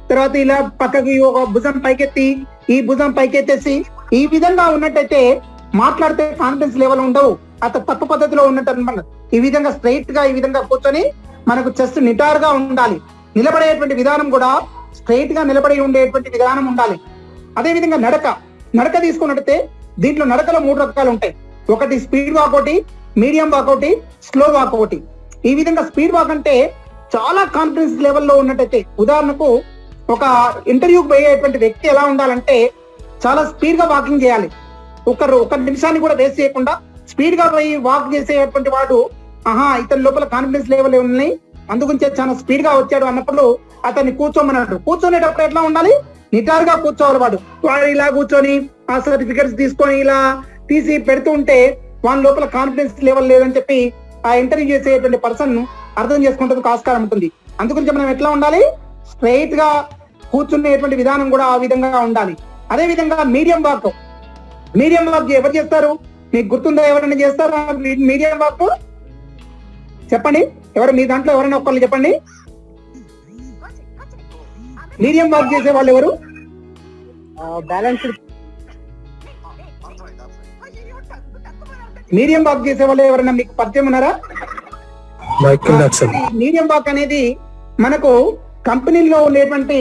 తర్వాత ఇలా పక్కకి ఒక భుజం పైకెత్తి ఈ భుజం పైకెత్తేసి ఈ విధంగా ఉన్నట్టయితే మాట్లాడితే కాన్ఫిడెన్స్ లెవెల్ ఉండవు. అతను తప్పు పద్ధతిలో ఉన్నట్టు అనమాట. ఈ విధంగా స్ట్రైట్ గా ఈ విధంగా కూర్చొని మనకు చెస్ట్ నిటారుగా ఉండాలి. నిలబడేటువంటి విధానం కూడా స్ట్రైట్ గా నిలబడి ఉండేటువంటి విధానం ఉండాలి. అదే విధంగా నడక తీసుకున్నట్టయితే దీంట్లో నడకలో 3 రకాలు ఉంటాయి. ఒకటి స్పీడ్ వాక్, ఒకటి మీడియం వాక్, ఒకటి స్లో వాక్, ఒకటి. ఈ విధంగా స్పీడ్ వాక్ అంటే చాలా కాన్ఫిడెన్స్ లెవెల్లో ఉన్నట్టయితే, ఉదాహరణకు ఒక ఇంటర్వ్యూకి పోయేటువంటి వ్యక్తి ఎలా ఉండాలంటే చాలా స్పీడ్ గా వాకింగ్ చేయాలి. ఒక నిమిషాన్ని కూడా వేస్ట్ చేయకుండా స్పీడ్ గా పోయి వాక్ చేసేటువంటి వాడు ఇతని లోపల కాన్ఫిడెన్స్ లెవెల్ ఉన్నాయి, అందుగురించే చాలా స్పీడ్ గా వచ్చాడు అన్నప్పుడు అతన్ని కూర్చోమన్నాడు. కూర్చొనేటప్పుడు ఎట్లా ఉండాలి? నిటారుగా కూర్చోవాలి. వాడు ఇలా కూర్చొని ఆ సర్టిఫికెట్స్ తీసుకొని ఇలా తీసి పెడుతూ ఉంటే వాళ్ళ లోపల కాన్ఫిడెన్స్ లెవెల్ లేదని చెప్పి ఆ ఇంటర్వ్యూ చేసేటువంటి పర్సన్ అర్థం చేసుకుంటేందుకు ఆస్కారం ఉంటుంది. అందుగురించి మనం ఎట్లా ఉండాలి? స్ట్రైట్ గా కూర్చునేటువంటి విధానం కూడా ఆ విధంగా ఉండాలి. అదే విధంగా మీడియం వాక్ ఎవరు చేస్తారు? మీకు గుర్తుందా? ఎవరైనా చేస్తారా మీడియం వాక్? చెప్పండి, ఎవరు మీ దాంట్లో ఎవరైనా ఒక్కళ్ళు చెప్పండి. మీడియం వాక్ చేసే వాళ్ళు ఎవరు? బ్యాలెన్స్డ్ మీడియం వాక్ చేసే వాళ్ళు ఎవరైనా మీకు పరిచయం ఉన్నారా? మీడియం వాక్ అనేది మనకు కంపెనీల్లో ఉండేటువంటి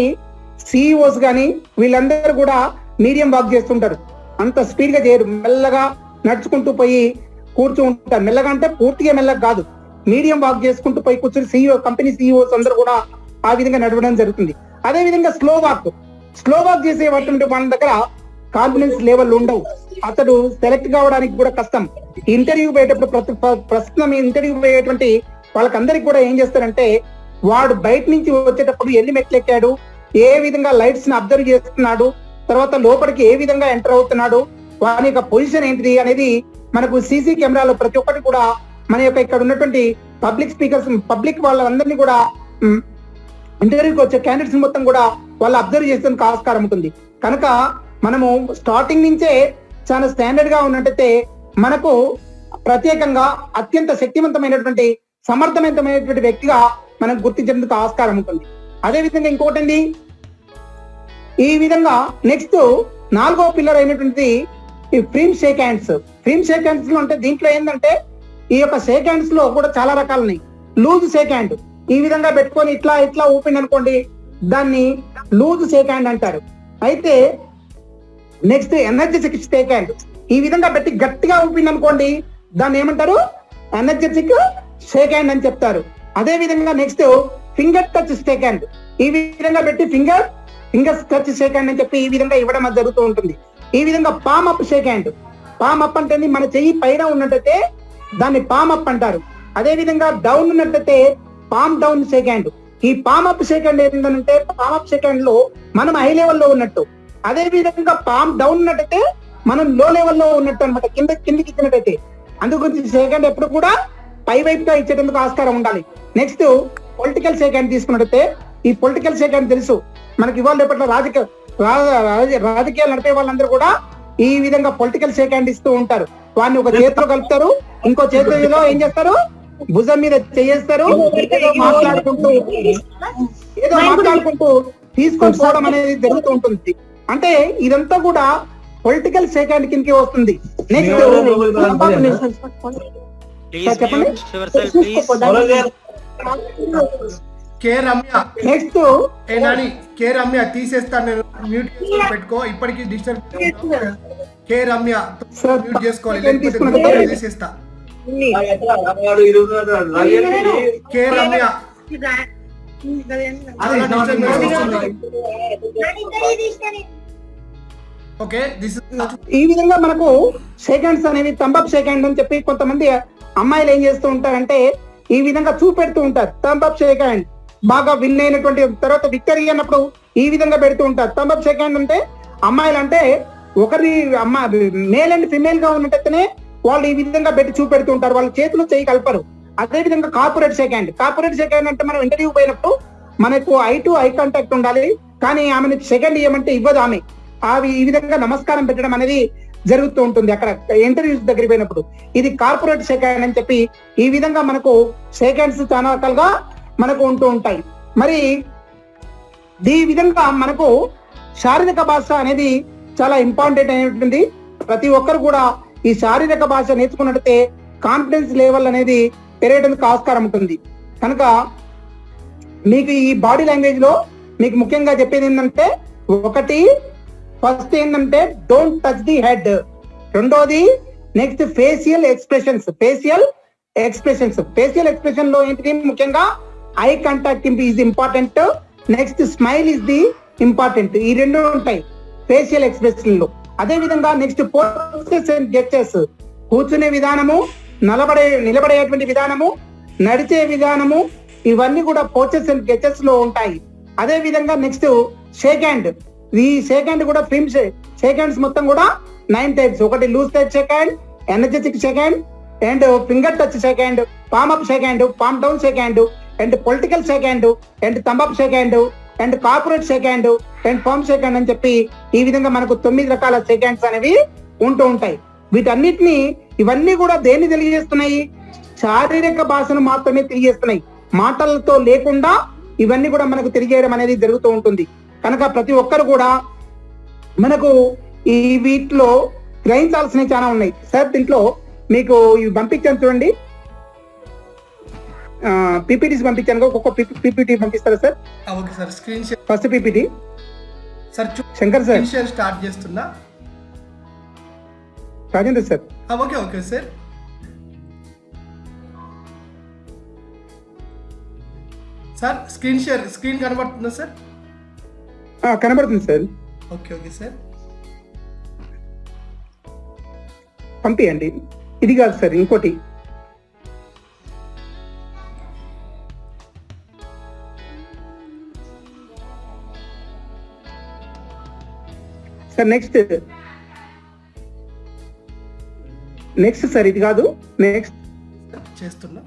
సిఇఓస్ గాని వీళ్ళందరూ కూడా మీడియం వాక్ చేస్తుంటారు. అంత స్పీడ్ గా చేయరు, మెల్లగా నడుచుకుంటూ పోయి కూర్చుంటారు. మెల్లగా అంటే పూర్తిగా మెల్లగా కాదు, మీడియం వాక్ చేసుకుంటూ పోయి కూర్చుని కంపెనీ సిఇఓస్ అందరూ కూడా ఆ విధంగా నడవడం జరుగుతుంది. అదే విధంగా స్లో వాక్ చేసే వాళ్ళ దగ్గర కాన్ఫిడెన్స్ లెవెల్ ఉండవు. అతడు సెలెక్ట్ కావడానికి కూడా కష్టం. ఇంటర్వ్యూ పోయేటప్పుడు ప్రస్తుతం ఇంటర్వ్యూ పోయేటువంటి వాళ్ళకందరికి కూడా ఏం చేస్తారంటే వాడు బయట నుంచి వచ్చేటప్పుడు ఎన్ని మెట్లు ఎక్కాడు, ఏ విధంగా లైట్స్ ని అబ్జర్వ్ చేస్తున్నాడు, తర్వాత లోపలికి ఏ విధంగా ఎంటర్ అవుతున్నాడు, వాని యొక్క పొజిషన్ ఏంటిది అనేది మనకు సీసీ కెమెరాలో ప్రతి ఒక్కటి కూడా మన యొక్క ఇక్కడ ఉన్నటువంటి పబ్లిక్ వాళ్ళందరినీ కూడా ఇంటర్వ్యూకి వచ్చే క్యాండిడేట్స్ మొత్తం కూడా వాళ్ళు అబ్జర్వ్ చేసేందుకు ఆస్కారం ఉంటుంది. కనుక మనము స్టార్టింగ్ నుంచే చాలా స్టాండర్డ్ గా ఉన్నట్టయితే మనకు ప్రత్యేకంగా అత్యంత శక్తివంతమైనటువంటి సమర్థవంతమైనటువంటి వ్యక్తిగా మనం గుర్తించేందుకు ఆస్కారం ఉంటుంది. అదే విధంగా ఇంకోటి ఈ విధంగా నెక్స్ట్ 4వ పిల్లర్ అయినటువంటి ఈ ఫ్రీమ్ షేక్ హ్యాండ్స్ లో అంటే దీంట్లో ఏంటంటే ఈ యొక్క షేక్ హ్యాండ్స్ లో కూడా చాలా రకాలు ఉన్నాయి. లూజ్ షేక్ హ్యాండ్ ఈ విధంగా పెట్టుకొని ఇట్లా ఊపిండి అనుకోండి, దాన్ని లూజ్ షేక్ హ్యాండ్ అంటారు. అయితే నెక్స్ట్ ఎనర్జెటిక్ షేక్ హ్యాండ్ ఈ విధంగా పెట్టి గట్టిగా ఊపిండి అనుకోండి, దాన్ని ఏమంటారు? ఎనర్జెటిక్ షేక్ హ్యాండ్ అని చెప్తారు. అదే విధంగా next finger touch shake hand ఈ విధంగా పెట్టి ఫింగర్ టచ్ షేక్ హ్యాండ్ అని చెప్పి ఈ విధంగా ఇవ్వడం జరుగుతూ ఉంటుంది. ఈ విధంగా palm up shake hand, palm up అంటే మన చెయ్యి పైన ఉన్నట్టయితే దాన్ని పామ్ అప్ అంటారు. అదే విధంగా డౌన్ ఉన్నట్టయితే పామ్ డౌన్ షేక్ హ్యాండ్. ఈ పామ్ అప్ షేక్ హ్యాండ్ ఏంటంటే పామ్ అప్ షేక్ హ్యాండ్ లో మనం హై లెవెల్లో ఉన్నట్టు, అదే విధంగా పామ్ డౌన్ ఉన్నట్టయితే మనం లో లెవెల్లో ఉన్నట్టు అనమాట, కిందికి ఇచ్చినట్టయితే. అందుగురించి షేక్ హ్యాండ్ ఎప్పుడు కూడా పై వైపుగా ఇచ్చేటందుకు ఆస్కారం ఉండాలి. నెక్స్ట్ పొలిటికల్ షేక్ హ్యాండ్ తీసుకున్నట్టయితే ఈ పొలిటికల్ షేక్ హ్యాండ్ తెలుసు మనకి ఇవాళ రేపట్లో రాజకీయాలు నడిపే వాళ్ళందరూ కూడా ఈ విధంగా పొలిటికల్ షేక్ హ్యాండ్ ఇస్తూ ఉంటారు. వాడిని ఒక చేతిలో కలుపుతారు, ఇంకో చేతిలో ఏం చేస్తారు, భుజం మీద చేస్తారు, ఏదో మాట్లాడుకుంటూ తీసుకొని పోవడం అనేది జరుగుతూ ఉంటుంది. అంటే ఇదంతా కూడా పొలిటికల్ సెకండ్ కిందకి వస్తుంది. నెక్స్ట్ చెప్పండి. కే రమ్య, నెక్స్ట్ ఏ నాని, కే రమ్య తీసేస్తాను నేను, మ్యూట్ పెట్టుకో, ఇప్పటికీ డిజిటల్ కే రమ్య మ్యూట్ చేసుకోవాలి, లేకపోతే తీసేస్తా. కే రమ్య ఓకే, దిస్ ఈ విధంగా మనకు సెకండ్స్ అనేవి థంబ్ సెకండ్ అని చెప్పి కొంతమంది అమ్మాయిలు ఏం చేస్తూ ఉంటారంటే ఈ విధంగా చూపెడుతూ ఉంటారు. థంబ్ సెకండ్ బాగా విన్ అయినటువంటి తర్వాత విక్టరీ అన్నప్పుడు ఈ విధంగా పెడుతూ ఉంటారు. థంబ్ సెకండ్ అంటే అమ్మాయిలు అంటే ఒకరి మేల్ అండ్ ఫిమేల్ గా ఉన్నట్టయితేనే వాళ్ళు ఈ విధంగా పెట్టి చూపెడుతూ ఉంటారు, వాళ్ళ చేతులు చేయి కలపరు. అదే విధంగా కార్పొరేట్ సెకండ్ అంటే మనం ఇంటర్వ్యూ పోయినప్పుడు మనకు ఐ టు ఐ కాంటాక్ట్ ఉండాలి, కానీ ఆమెను సెకండ్ ఇవ్వమంటే ఇవ్వదు ఆమె. అవి ఈ విధంగా నమస్కారం పెట్టడం అనేది జరుగుతూ ఉంటుంది అక్కడ ఇంటర్వ్యూస్ దగ్గర పోయినప్పుడు. ఇది కార్పొరేట్ సెకండ్ అని చెప్పి ఈ విధంగా మనకు సెకండ్స్ చాలా రకాలుగా మనకు ఉంటూ ఉంటాయి. మరి ఈ విధంగా మనకు శారీరక భాష అనేది చాలా ఇంపార్టెంట్ అయినటువంటి, ప్రతి ఒక్కరు కూడా ఈ శారీరక భాష నేర్చుకున్నట్టయితే కాన్ఫిడెన్స్ లెవెల్ అనేది పెరగడానికి ఆస్కారం ఉంటుంది. కనుక మీకు ఈ బాడీ లాంగ్వేజ్ లో మీకు ముఖ్యంగా చెప్పేది ఏంటంటే, ఒకటి ఫస్ట్ ఏంటంటే డోంట్ టచ్ ది హెడ్, రెండోది నెక్స్ట్ ఫేషియల్ ఎక్స్ప్రెషన్ లో ఏంటిది ముఖ్యంగా eye contact is important, next smile is the important. ఈ రెండు ఉంటాయి ఫేషియల్ ఎక్స్ప్రెషన్ లో. అదే విధంగా నెక్స్ట్ పోస్టర్స్ అండ్ గెస్టర్స్, కూర్చునే విధానము, నిలబడేటువంటి విధానము, నడిచే విధానము, ఇవన్నీ కూడా పోస్టర్స్ అండ్ గెస్టర్స్ లో ఉంటాయి. అదే విధంగా నెక్స్ట్ షేక్ హ్యాండ్, ఈ షేక్ హ్యాండ్ కూడా షేక్ హ్యాండ్స్ మొత్తం కూడా 9 టైప్స్. ఒకటి loose touch shake hand, energetic shake hand, and finger touch shake hand, palm up shake hand, palm down shake hand, and political shake hand, and thumb up shake hand, and corporate shake hand, and firm shake hand అని చెప్పి ఈ విధంగా మనకు 9 రకాల shake hands అనేవి ఉంటూ ఉంటాయి. వీటన్నిటిని ఇవన్నీ కూడా దేన్ని తెలియజేస్తున్నాయి, శారీరక భాషను మాత్రమే తెలియజేస్తున్నాయి, మాటలతో లేకుండా ఇవన్నీ కూడా మనకు తెలియజేయడం అనేది జరుగుతూ ఉంటుంది. కనుక ప్రతి ఒక్కరు కూడా మనకు ఈ వీటిలో గ్రహించాల్సినవి చాలా ఉన్నాయి. సార్ దీంట్లో మీకు ఇవి పంపించాను చూడండి, పీపీటీస్ పంపించాను, ఒక్కొక్క పీపీటీ పంపిస్తారా sir? Okay sir, screen share first PPT sir, Shankar sir share start చేస్తున్నా. Rajendra sir okay okay sir, sir screen కనబడుతుందా సార్? కనబడుతుంది సార్. ఓకే ఓకే సార్, పంపియండి. ఇది కాదు సార్, ఇంకోటి సార్. నెక్స్ట్ సార్, ఇది కాదు, నెక్స్ట్ చేస్తున్నా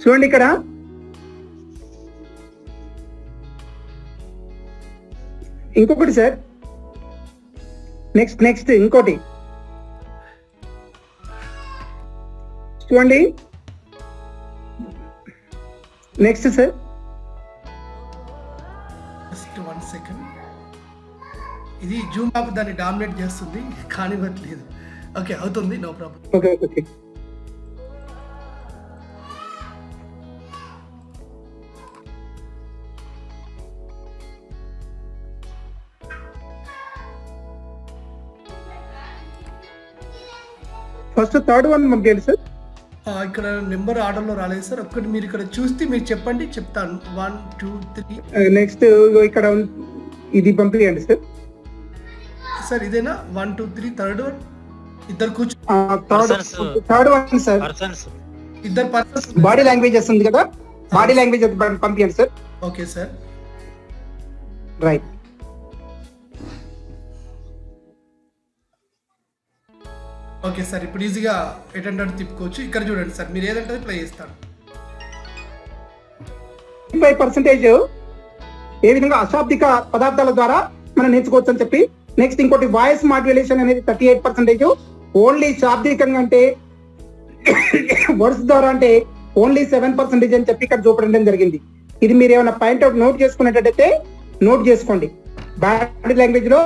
చూడండి ఇక్కడ. ఇంకొకటి సార్, నెక్స్ట్ ఇంకోటి చూడండి. నెక్స్ట్ సార్, జస్ట్ 1 సెకండ్, ఇది జూమ్ యాప్ దాన్ని డామినేట్ చేస్తుంది, కానివ్వట్లేదు. ఓకే, అవుతుంది, no problem. Okay okay. First third one పంపించండి సార్. ఇక్కడ నెంబర్ ఆర్డర్లో రాలేదు సార్, ఒక్కటి మీరు ఇక్కడ చూస్తే మీరు చెప్పండి, చెప్తాను. 1 2 3. నెక్స్ట్ ఇక్కడ ఇది పంపించండి సార్. సార్ ఇదేనా? 1 2 3 థర్డ్ వన్, ఇద్దరు కూర్చో. థర్డ్ వన్ సార్, ఇద్దరు పర్సన్స్. బాడీ లాంగ్వేజెస్ ఉంది కదా, బాడీ లాంగ్వేజ్ పంపించండి sir. Okay sir, right. Okay sir, ఇప్పుడు ఈజీగా ఎటెండర్ తిప్పుకోవచ్చు. ఇక్కడ చూడండి సార్, మీరు ఏదంటే ప్లే చేస్తాను. 5% ఏ విధంగా అశాబ్దిక పదార్థాల ద్వారా మనం నేర్చుకోవచ్చు అని చెప్పి నెక్స్ట్ ఇంకోటి వాయిస్ మాడ్యులేషన్ అనేది 38%, ఓన్లీ శాబ్దికంగా అంటే వర్డ్స్ ద్వారా అంటే ఓన్లీ 7% అని చెప్పి ఇక్కడ చూపడం జరిగింది. ఇది మీరు ఏమైనా పాయింట్ అవుట్ నోట్ చేసుకునేటట్టయితే నోట్ చేసుకోండి. బాడీ లాంగ్వేజ్ లో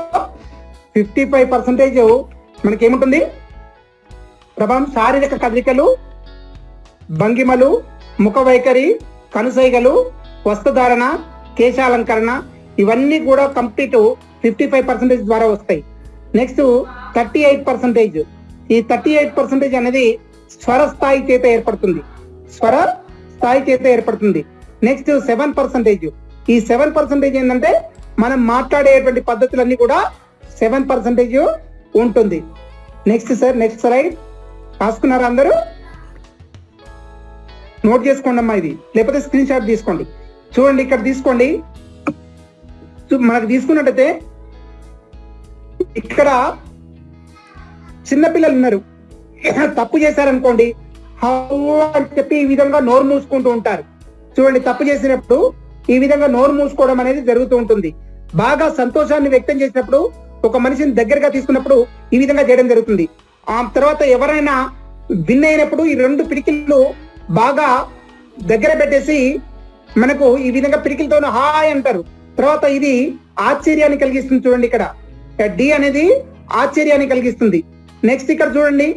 55% మనకి ఏముంటుంది ప్రభావం, శారీరక కదలికలు, భంగిమలు, ముఖ వైఖరి, కనుసైగలు, వస్త్రధారణ, కేశాలంకరణ, ఇవన్నీ కూడా కంప్లీట్ 55% ద్వారా వస్తాయి. నెక్స్ట్ 38%, ఈ 38% అనేది స్వర స్థాయి చేత ఏర్పడుతుంది. స్వర స్థాయి చేత ఏర్పడుతుంది. నెక్స్ట్ 7%, ఈ 7% ఏంటంటే మనం మాట్లాడేటువంటి పద్ధతులన్నీ కూడా 7% ఉంటుంది. నెక్స్ట్ సార్, నెక్స్ట్ స్లైడ్ రాసుకున్నారా అందరూ? నోట్ చేసుకోండి అమ్మా, ఇది లేకపోతే స్క్రీన్ షాట్ తీసుకోండి. చూడండి ఇక్కడ తీసుకోండి. మనకు తీసుకున్నట్టయితే ఇక్కడ చిన్నపిల్లలు ఉన్నారు, తప్పు చేశారనుకోండి అని చెప్పి ఈ విధంగా నోరు మూసుకుంటూ ఉంటారు. చూడండి, తప్పు చేసినప్పుడు ఈ విధంగా నోరు మూసుకోవడం అనేది జరుగుతూ ఉంటుంది. బాగా సంతోషాన్ని వ్యక్తం చేసినప్పుడు, ఒక మనిషిని దగ్గరగా తీసుకున్నప్పుడు ఈ విధంగా చేయడం జరుగుతుంది. ఆ తర్వాత ఎవరైనా విన్ అయినప్పుడు ఈ 2 పిడికిళ్ళు బాగా దగ్గర పెట్టేసి మనకు ఈ విధంగా పిడికిలతో హాయ్ అంటారు. తర్వాత ఇది ఆశ్చర్యాన్ని కలిగిస్తుంది. చూడండి ఇక్కడ డి అనేది ఆశ్చర్యాన్ని కలిగిస్తుంది. నెక్స్ట్ ఇక్కడ చూడండి,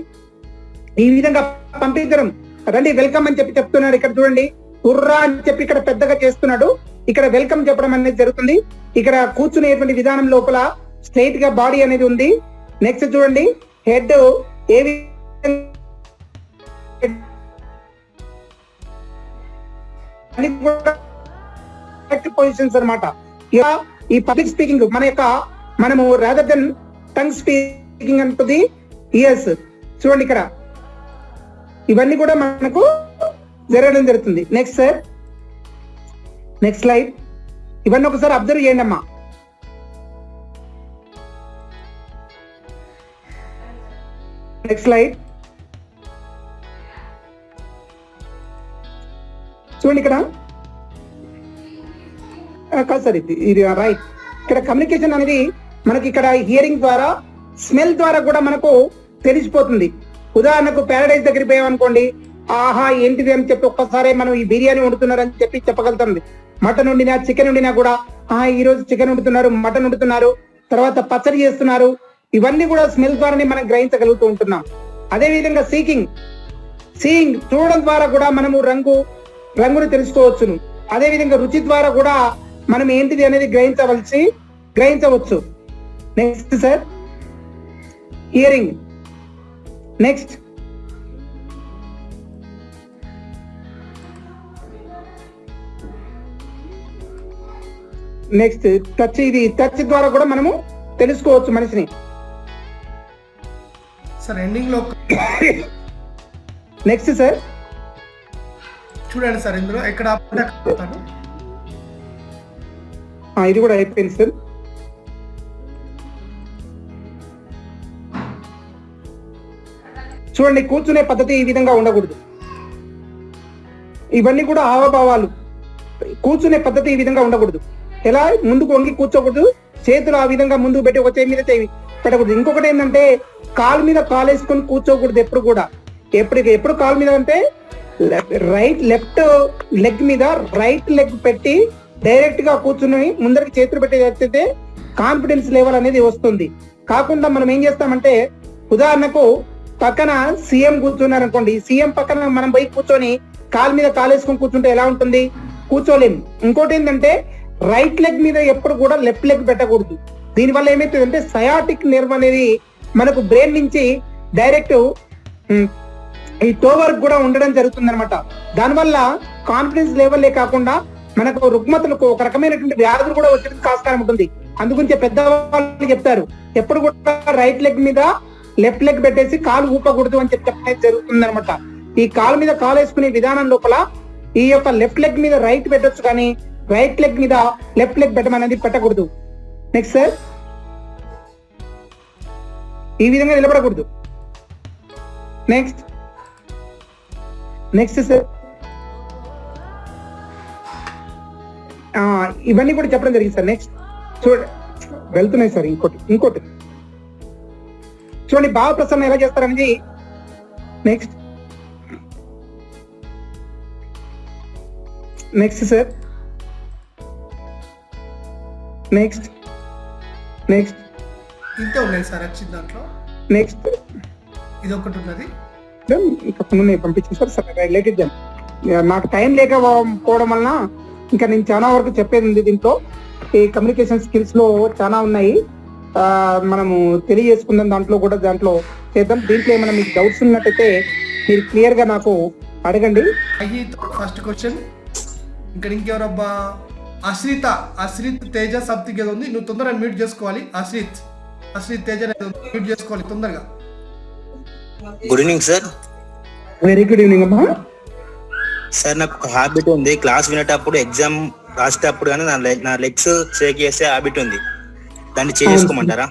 ఈ విధంగా పంపించడం, రండి వెల్కమ్ అని చెప్పి చెప్తున్నాడు. ఇక్కడ చూడండి, హుర్రా అని చెప్పి ఇక్కడ పెద్దగా చేస్తున్నాడు. ఇక్కడ వెల్కమ్ చెప్పడం అనేది జరుగుతుంది. ఇక్కడ కూర్చునేటువంటి విధానం లోపల స్ట్రైట్ గా బాడీ అనేది ఉంది. నెక్స్ట్ చూడండి, హెడ్ ఏ పొజిషన్స్ అనమాట. ఈ పబ్లిక్ స్పీకింగ్ మనము రాదర్ దెన్ టంగ్ స్పీకింగ్ అంటుంది. ఇయర్స్ చూడండి ఇక్కడ ఇవన్నీ కూడా మనకు జరగడం జరుగుతుంది. Next sir, next slide. ఇవన్నీ ఒకసారి అబ్జర్వ్ చేయండి అమ్మా. నెక్స్ట్ స్లైడ్ చూడండి. ఇక్కడ కాదు సార్, ఇది రైట్. ఇక్కడ కమ్యూనికేషన్ అనేది మనకి ఇక్కడ హియరింగ్ ద్వారా, స్మెల్ ద్వారా కూడా మనకు తెలిసిపోతుంది. ఉదాహరణకు ప్యారడైజ్ దగ్గరికి పోయామనుకోండి, ఆహా ఏంటిది అని చెప్పి ఒక్కసారి మనం ఈ బిర్యానీ వండుతున్నారని చెప్పి చెప్పగలుగుతుంది. మటన్ వండినా, చికెన్ వండినా కూడా ఈ రోజు చికెన్ వండుతున్నారు, మటన్ వండుతున్నారు, తర్వాత పచ్చడి చేస్తున్నారు, ఇవన్నీ కూడా స్మెల్ ద్వారానే మనం గ్రహించగలుగుతూ ఉంటున్నాం. అదే విధంగా సీయింగ్ చూడడం ద్వారా కూడా మనము రంగుని తెలుసుకోవచ్చును. అదే విధంగా రుచి ద్వారా కూడా మనం ఏంటిది అనేది గ్రహించవచ్చు. Next sir, hearing. Next touch. ఇది టచ్ ద్వారా కూడా మనము తెలుసుకోవచ్చు మనిషిని. సార్ ఎండింగ్ లో నెక్స్ట్ సార్ చూడండి సార్, ఇందులో ఎక్కడ ఇది కూడా అయిపోయింది సార్. చూడండి, కూర్చునే పద్ధతి ఈ విధంగా ఉండకూడదు. ఇవన్నీ కూడా హావభావాలు. కూర్చునే పద్ధతి ఈ విధంగా ఉండకూడదు. ఎలా ముందుకు వంగి కూర్చోకూడదు, చేతులు ఆ విధంగా ముందుకు పెట్టి ఒక చేయి మీద చేయి పెట్టకూడదు. ఇంకొకటి ఏంటంటే కాలు మీద కాలు వేసుకొని కూర్చోకూడదు. ఎప్పుడు కూడా ఎప్పుడు కాలు మీద అంటే లెఫ్ట్ లెగ్ మీద రైట్ లెగ్ పెట్టి డైరెక్ట్ గా కూర్చుని ముందరికి చేతులు పెట్టి కాన్ఫిడెన్స్ లెవెల్ అనేది వస్తుంది. కాకుండా మనం ఏం చేస్తామంటే, ఉదాహరణకు పక్కన సీఎం కూర్చున్నారు అనుకోండి, సీఎం పక్కన మనం పోయి కూర్చొని కాలు మీద కాలు వేసుకొని కూర్చుంటే ఎలా ఉంటుంది? కూర్చోలేము. ఇంకోటి ఏంటంటే రైట్ లెగ్ మీద ఎప్పుడు కూడా లెఫ్ట్ లెగ్ పెట్టకూడదు. దీనివల్ల ఏమైతుందంటే సయాటిక్ నెర్వ్ అనేది మనకు బ్రెయిన్ నుంచి డైరెక్ట్ ఈ టో వరకు కూడా ఉండడం జరుగుతుంది అనమాట. దానివల్ల కాన్ఫిడెన్స్ లెవెల్లే కాకుండా మనకు రుగ్మతలకు ఒక రకమైనటువంటి వ్యాధులు కూడా వచ్చేందుకు ఆస్కారం ఉంటుంది. అందుగురించి పెద్దవాళ్ళు చెప్తారు, ఎప్పుడు కూడా రైట్ లెగ్ మీద లెఫ్ట్ లెగ్ పెట్టేసి కాలు ఊపకూడదు అని చెప్పడం జరుగుతుంది అనమాట. ఈ కాలు మీద కాలు వేసుకునే విధానం లోపల ఈ యొక్క లెఫ్ట్ లెగ్ మీద రైట్ పెట్టొచ్చు, కానీ రైట్ లెగ్ మీద లెఫ్ట్ లెగ్ పెట్టమనేది పెట్టకూడదు. నెక్స్ట్ సార్, ఈ విధంగా నిలబడకూడదు. నెక్స్ట్ సార్, ఇవన్నీ కూడా చెప్పడం జరిగింది సార్. నెక్స్ట్ వెళ్తున్నాయి సార్. ఇంకోటి చూడండి, భావ ప్రసన్న ఎలా చేస్తారనేది. Next sir. నెక్స్ట్ ఇంతే ఉన్నాయి సార్ వచ్చిన దాంట్లో. నెక్స్ట్ ఇది ఒకటి ఉన్నది. ఇంకా కొన్ని పంపించాను సార్ రిలేటెడ్. నాకు టైం లేకపోవడం వలన ఇంకా నేను చాలా వరకు చెప్పేది ఉంది. దీంట్లో ఈ కమ్యూనికేషన్ స్కిల్స్ లో చాలా ఉన్నాయి, మనము తెలియజేసుకుందాం. దాంట్లో చేద్దాం. దీంట్లో ఏమైనా మీకు డౌట్స్ ఉన్నట్టయితే మీరు క్లియర్ గా నాకు అడగండి. ఫస్ట్ క్వశ్చన్ ఇక్కడ ఇంకెవరబ్బా, అశ్రిత్ తేజ సంథింగ్ ఏదో ఉంది. నువ్వు తొందరగా మ్యూట్ చేసుకోవాలి. అశ్రిత్ తేజ మ్యూట్ చేసుకోవాలి తొందరగా. Good evening sir. Very good evening అమ్మా. సార్ నాకు ఒక హ్యాబిట్ ఉంది, క్లాస్ వినేటప్పుడు ఎగ్జామ్ రాసేటప్పుడు కానీ నా లెగ్స్ షేక్ చేసే హ్యాబిట్ ఉంది. దాన్ని చేంజ్ చేసుకోమంటారా?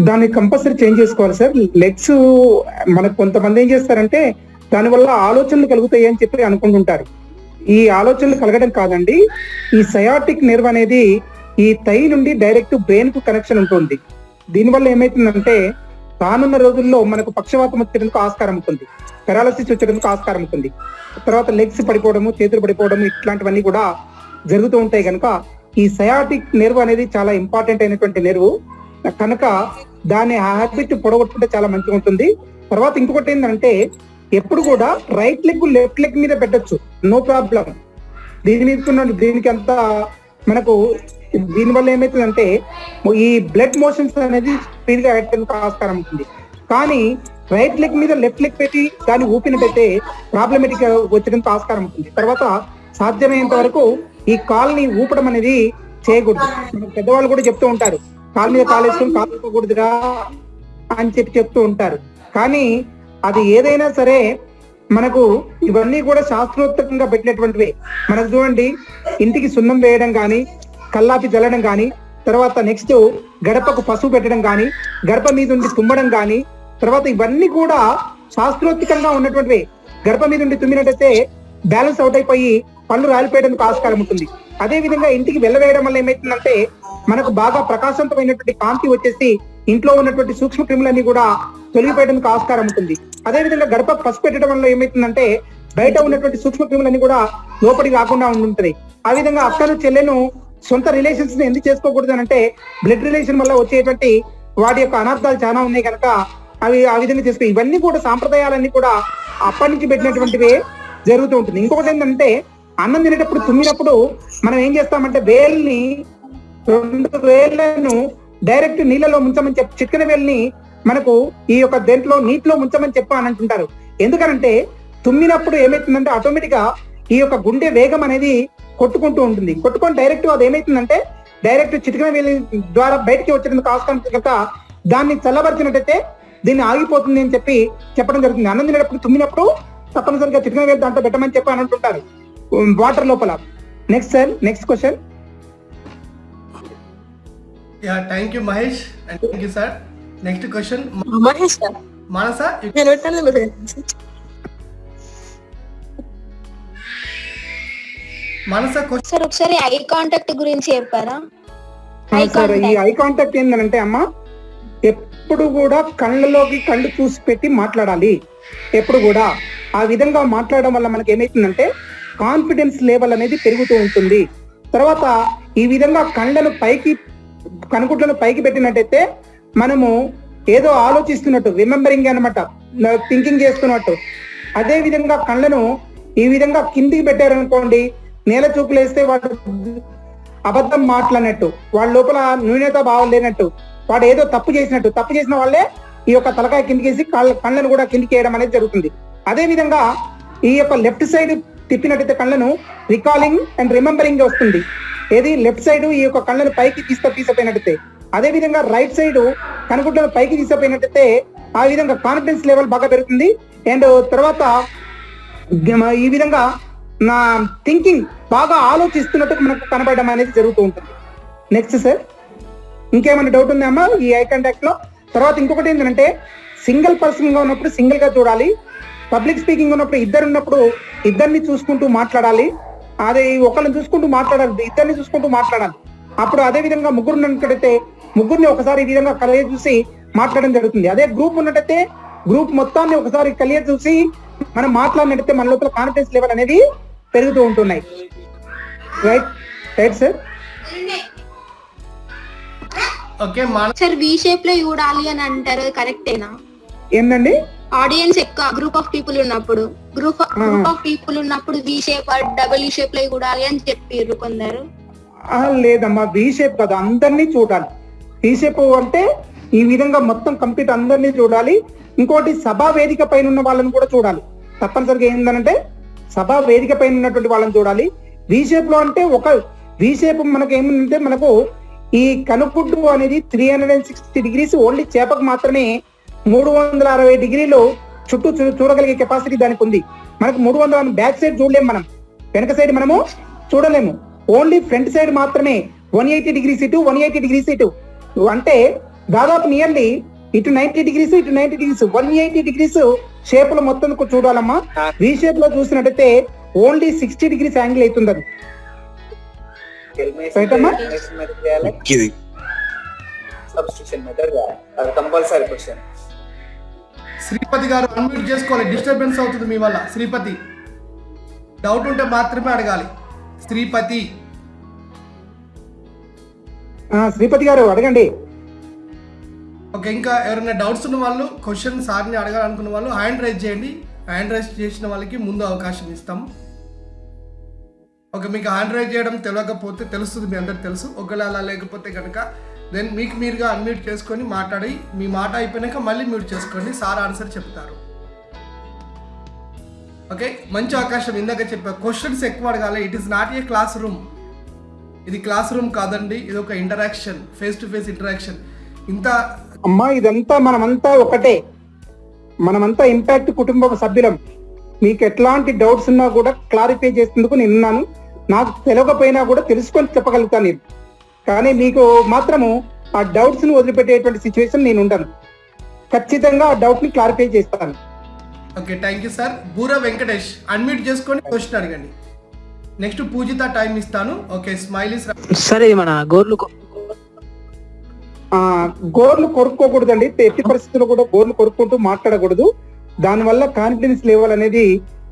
దాన్ని కంపల్సరీ చేంజ్ చేసుకోవాలి సార్. లెగ్స్ మనకు కొంతమంది ఏం చేస్తారంటే దానివల్ల ఆలోచనలు కలుగుతాయి అని చెప్పి అనుకుంటుంటారు. ఈ ఆలోచనలు కలగడం కాదండి. ఈ సయాటిక్ నెర్వ్ అనేది ఈ థై నుండి డైరెక్ట్ బ్రెయిన్ కు కనెక్షన్ ఉంటుంది. దీనివల్ల ఏమైతుందంటే రానున్న రోజుల్లో మనకు పక్షవాతం వచ్చేందుకు ఆస్కారం ఉంటుంది, పెరాలసిస్ వచ్చేందుకు ఆస్కారం ఉంటుంది. తర్వాత లెగ్స్ పడిపోవడము, చేతులు పడిపోవడము, ఇట్లాంటివన్నీ కూడా జరుగుతూ ఉంటాయి. కనుక ఈ సయాటిక్ నెర్వ్ అనేది చాలా ఇంపార్టెంట్ అయినటువంటి నెర్వ్ కనుక దాని హ్యాబిట్ పొడగొట్టుకుంటే చాలా మంచిగా ఉంటుంది. తర్వాత ఇంకొకటి ఏంటంటే ఎప్పుడు కూడా రైట్ లెగ్ లెఫ్ట్ లెగ్ మీద పెట్టచ్చు, నో ప్రాబ్లం. దీనికి అంతా మనకు దీనివల్ల ఏమైతుందంటే ఈ బ్లడ్ మోషన్స్ అనేది స్పీడ్ గా పెట్టడానికి ఆస్కారం ఉంటుంది. కానీ రైట్ లెగ్ మీద లెఫ్ట్ లెగ్ పెట్టి దాన్ని ఊపినట్టయితే ప్రాబ్లమేటిక్ గా వచ్చేందుకు ఆస్కారం ఉంటుంది. తర్వాత సాధ్యమైనంత వరకు ఈ కాల్ని ఊపడం అనేది చేయకూడదు. పెద్దవాళ్ళు కూడా చెప్తూ ఉంటారు, కాలు మీద కాలేసుకొని కాలు ఊపకూడదురా అని చెప్తూ ఉంటారు. కానీ అది ఏదైనా సరే మనకు ఇవన్నీ కూడా శాస్త్రోక్తంగా పెట్టినటువంటివి. మనకు చూడండి, ఇంటికి సున్నం వేయడం కానీ, కల్లాపి చల్లడం కానీ, తర్వాత నెక్స్ట్ గడపకు పసుపు పెట్టడం కానీ, గడప మీద ఉండి తుమ్మడం కానీ, తర్వాత ఇవన్నీ కూడా శాస్త్రోక్తంగా ఉన్నటువంటివి. గడప మీద ఉండి తుమ్మినట్టయితే బ్యాలెన్స్ అవుట్ అయిపోయి పళ్ళు రాలిపోయడానికి ఆస్కారం ఉంటుంది. అదే విధంగా ఇంటికి వెళ్ళవేయడం వల్ల ఏమైతుందంటే మనకు బాగా ప్రకాశవంతమైనటువంటి కాంతి వచ్చేసి ఇంట్లో ఉన్నటువంటి సూక్ష్మ క్రిములన్నీ కూడా తొలగిపోయడానికి ఆస్కారం ఉంటుంది. అదే విధంగా గడప పసుపు పెట్టడం వల్ల ఏమైతుందంటే బయట ఉన్నటువంటి సూక్ష్మ క్రిములన్నీ కూడా లోపలికి రాకుండా ఉంటుంది. ఆ విధంగా అక్కను చెల్లెను సొంత రిలేషన్స్ ని ఎందుకు చేసుకోకూడదు అంటే బ్లడ్ రిలేషన్ వల్ల వచ్చేటువంటి వాటి యొక్క అనర్థాలు చాలా ఉన్నాయి కనుక అవి ఆ విధంగా చేసుకో. ఇవన్నీ కూడా సాంప్రదాయాలన్నీ కూడా అప్పటి నుంచి పెట్టినటువంటివే జరుగుతూ ఉంటుంది. ఇంకొకటి ఏంటంటే అన్నం తినేటప్పుడు తుమ్మినప్పుడు మనం ఏం చేస్తామంటే వేల్ని 2 వేళ్లను డైరెక్ట్ నీళ్ళలో ముంచమని చెప్పి, చిటికెన వేల్ని మనకు ఈ యొక్క దేంట్లో నీటిలో ముంచమని చెప్పి అని అంటుంటారు. ఎందుకనంటే తుమ్మినప్పుడు ఏమైతుందంటే ఆటోమేటిక్ గా ఈ యొక్క గుండె వేగం అనేది కొట్టుకుంటూ ఉంటుంది. కొట్టుకొని డైరెక్ట్ అది ఏమైతుందంటే డైరెక్ట్ చిటికెన వేలి ద్వారా బయటికి వచ్చేందుకు ఆస్కారం కనుక దాన్ని చల్లబరిచినట్టయితే దీన్ని ఆగిపోతుంది అని చెప్పి చెప్పడం జరుగుతుంది. అన్నం తినేటప్పుడు తుమ్మినప్పుడు తప్పనిసరిగా చిటికెన వేలి దాంట్లో పెట్టమని చెప్పి అని అంటుంటారు వాటర్ లోపల. Next sir, next question. Yeah, thank you Mahesh and thank you sir. Next question Mahesh sir. Manasa. నేను పెట్టాను మానస క్వశ్చన్. సార్ ఒకసారి ఐ కాంటాక్ట్ గురించి చెప్పారా? సార్ ఈ ఐ కాంటాక్ట్ ఏంటంటే అమ్మా, ఎప్పుడు కూడా కళ్ళలోకి కళ్ళు చూసి పెట్టి మాట్లాడాలి. ఎప్పుడు కూడా ఆ విధంగా మాట్లాడడం వల్ల మనకి ఏమైతుందంటే కాన్ఫిడెన్స్ లెవెల్ అనేది పెరుగుతూ ఉంటుంది. తర్వాత ఈ విధంగా కనుగుడ్లను పైకి పెట్టినట్టయితే మనము ఏదో ఆలోచిస్తున్నట్టు, రిమెంబరింగ్ అనమాట, థింకింగ్ చేస్తున్నట్టు. అదే విధంగా కళ్ళను ఈ విధంగా కిందికి పెట్టారనుకోండి, నేల చూపులు వేస్తే వాడు అబద్ధం మాట్లాడినట్టు, వాళ్ళ లోపల న్యూనత భావం లేనట్టు, వాడు ఏదో తప్పు చేసిన వాళ్ళే ఈ యొక్క తలకాయ కిందికేసి కళ్ళను కూడా కిందికి వేయడం అనేది జరుగుతుంది. అదే విధంగా ఈ యొక్క లెఫ్ట్ సైడ్ తిప్పినట్టయితే కళ్ళను రికాలింగ్ అండ్ రిమెంబరింగ్ వస్తుంది. ఏది లెఫ్ట్ సైడ్ ఈ యొక్క కళ్ళను పైకి తీసిపోయినట్టయితే, అదే విధంగా రైట్ సైడ్ కనుగుడ్లను పైకి తీసిపోయినట్టయితే ఆ విధంగా కాన్ఫిడెన్స్ లెవెల్ బాగా పెరుగుతుంది. అండ్ తర్వాత ఈ విధంగా నా థింకింగ్ బాగా ఆలోచిస్తున్నట్టు మనకు కనబడడం అనేది జరుగుతూ ఉంటుంది. నెక్స్ట్ సార్, ఇంకేమైనా డౌట్ ఉందా అమ్మా ఈ ఐ కాంటాక్ట్ లో? తర్వాత ఇంకొకటి ఏంటంటే సింగిల్ పర్సన్ గా ఉన్నప్పుడు సింగిల్ గా చూడాలి. పబ్లిక్ స్పీకింగ్ ఉన్నప్పుడు ఉన్నప్పుడు ఇద్దరిని చూసుకుంటూ మాట్లాడాలి. అదే ఒకళ్ళని చూసుకుంటూ మాట్లాడాలి, ఇద్దరిని చూసుకుంటూ మాట్లాడాలి. అప్పుడు అదే విధంగా ముగ్గురు ఉన్నట్టయితే ముగ్గురిని ఒకసారి ఈ విధంగా కలియ చూసి మాట్లాడడం జరుగుతుంది. అదే గ్రూప్ ఉన్నట్టయితే గ్రూప్ మొత్తాన్ని ఒకసారి కలియ చూసి మనం మాట్లాడినట్టయితే మన లోపల కాన్ఫిడెన్స్ లెవెల్ అనేది పెరుగుతూ ఉంటున్నాయి. Right right sir. Okay sir V shape లో చూడాలి అని అంటారు, కరెక్టేనా? ఏంటండి? ఆడియన్స్ ఎక్కువ గ్రూప్ ఆఫ్ పీపుల్ ఉన్నప్పుడు గ్రూప్ ఆఫ్ పీపుల్ ఉన్నప్పుడు వి షేప్ డబుల్ ఈ షేప్ లో చూడాలి అని చెప్పారు కొందరు. లేదమ్మా, వి షేప్ కాదు, అందరినీ చూడాలి. వి షేప్ అంటే ఈ విధంగా మొత్తం కంప్లీట్ అందరినీ చూడాలి. ఇంకోటి సభా వేదిక పైన ఉన్న వాళ్ళని కూడా చూడాలి. తప్పనిసరిగా ఏంటంటే సభా వేదిక పైన ఉన్నటువంటి వాళ్ళని చూడాలి. వి షేప్ లో అంటే ఒక వి షేప్ మనకు ఏమంటే మనకు ఈ కనుగుడ్డు అనేది 360 డిగ్రీస్ ఓన్లీ చేపకు మాత్రమే 360 డిగ్రీలు చుట్టూ చూడగలిగే కెపాసిటీ దానికి ఉంది. మనకు 300 బ్యాక్ సైడ్ చూడలేము, మనం వెనక సైడ్ మనము చూడలేము. ఓన్లీ ఫ్రంట్ సైడ్ మాత్రమే 180 డిగ్రీస్ ఇటు 180 డిగ్రీస్ ఇటు, అంటే దాదాపు నియర్లీ ఇటు 90 డిగ్రీస్ ఇటు 90 డిగ్రీస్ 180 డిగ్రీస్ షేప్ లో మొత్తం చూడాలమ్మా. వి షేప్ లో చూసినట్టయితే ఓన్లీ 60 డిగ్రీస్ యాంగిల్ అవుతుంది. అది రైట్ అమ్మా. ఇది సబ్స్టిట్యూషన్ మెథడ్ అది కంపల్సరీ క్వశ్చన్. శ్రీపతి గారు అన్మ్యూట్ చేసుకోవాలి, డిస్టర్బెన్స్ అవుతుంది మీ వల్ల. శ్రీపతి డౌట్ ఉంటే మాత్రమే అడగాలి. శ్రీపతి శ్రీపతి గారు అడగండి. ఓకే, ఇంకా ఎవరైనా డౌట్స్ ఉన్న వాళ్ళు, క్వశ్చన్ సార్ని అడగాలనుకున్న వాళ్ళు హ్యాండ్ రైజ్ చేయండి. హ్యాండ్ రైజ్ చేసిన వాళ్ళకి ముందు అవకాశం ఇస్తాము. ఓకే, మీకు హ్యాండ్ రైజ్ చేయడం తెలియకపోతే తెలుస్తుంది, మీ అందరికి తెలుసు. ఒకవేళ అలా లేకపోతే కనుక దెన్ మీకు మీరుగా అన్మ్యూట్ చేసుకొని మాట్లాడి మీ మాట అయిపోయినాక మళ్ళీ మ్యూట్ చేసుకోండి, సార్ ఆన్సర్ చెప్తారు. ఓకే, మంచి అవకాశం. ఇందాక చెప్పా క్వశ్చన్స్ ఎక్కువ అడగాలి. It is not a class room, ఇది క్లాస్ రూమ్ కాదండి, ఇది ఒక interaction, face to face interaction. ఇంత అమ్మా ఇదంతా మనమంతా ఒకటే, మనమంతా ఇంపాక్ట్ కుటుంబ సభ్యులం. మీకు ఎట్లాంటి డౌట్స్ ఉన్నా కూడా క్లారిఫై చేసేందుకు నేను ఉన్నాను. నాకు తెలియకపోయినా కూడా తెలుసుకొని చెప్పగలుగుతాను నేను, కానీ మీకు మాత్రము ఆ డౌట్స్ ని వదిలిపెట్టేటువంటి సిచ్యువేషన్ నేను ఉండను. ఖచ్చితంగా ఆ డౌట్ ని క్లారిఫై చేస్తాను. Okay, thank you sir. బూర వెంకటేష్ అన్మ్యూట్ చేసుకొని క్వశ్చన్ అడగండి. నెక్స్ట్ పూజిత టైం ఇస్తాను. ఓకే, స్మైలీస్ సరే. మన గోర్లు కొరుక్కోకూడదండి, ఎట్టి పరిస్థితుల్లో కూడా గోర్లు కొరుక్కుంటూ మాట్లాడకూడదు. దానివల్ల కాన్ఫిడెన్స్ లెవెల్ అనేది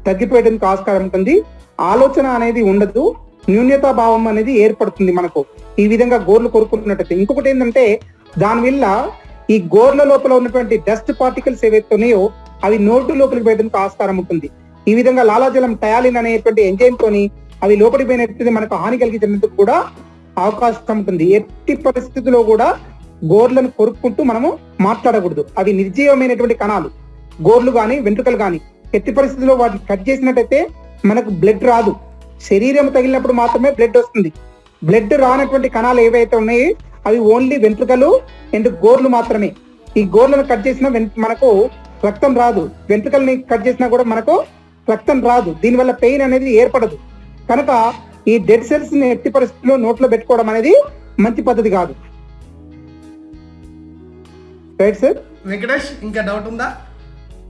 తగ్గిపోయడానికి ఆస్కారం ఉంటుంది. ఆలోచన అనేది ఉండదు, న్యూన్యతా భావం అనేది ఏర్పడుతుంది మనకు ఈ విధంగా గోర్లు కొరుకుంటున్నట్టయితే. ఇంకొకటి ఏంటంటే దానివల్ల ఈ గోర్ల లోపల ఉన్నటువంటి డస్ట్ పార్టికల్స్ ఏవైతే ఉన్నాయో అవి నోటు లోపలికి పోయడానికి ఆస్కారం ఉంటుంది. ఈ విధంగా లాలాజలం టయాలిన్ అనేటువంటి ఎంజైమ్ తోని అవి లోపలికి పోయినట్టు మనకు హాని కలిగించేందుకు కూడా అవకాశం ఉంటుంది. ఎట్టి పరిస్థితుల్లో కూడా గోర్లను కొరుక్కుంటూ మనము మాట్లాడకూడదు. అవి నిర్జీవమైనటువంటి కణాలు, గోర్లు గాని వెంట్రుకలు గాని. ఎట్టి పరిస్థితుల్లో వాటిని కట్ చేసినట్టయితే మనకు బ్లడ్ రాదు. శరీరం తగిలినప్పుడు మాత్రమే బ్లడ్ వస్తుంది. బ్లడ్ రానటువంటి కణాలు ఏవైతే ఉన్నాయో అవి ఓన్లీ వెంట్రుకలు అండ్ గోర్లు మాత్రమే. ఈ గోర్లను కట్ చేసినా మనకు రక్తం రాదు, వెంట్రుకల్ని కట్ చేసినా కూడా మనకు రక్తం రాదు. దీనివల్ల పెయిన్ అనేది ఏర్పడదు. కనుక ఈ డెడ్ సెల్స్ ని ఎట్టి పరిస్థితుల్లో నోట్లో పెట్టుకోవడం అనేది మంచి పద్ధతి కాదు. Right sir. వెంకటేష్ ఇంకా డౌట్ ఉందా?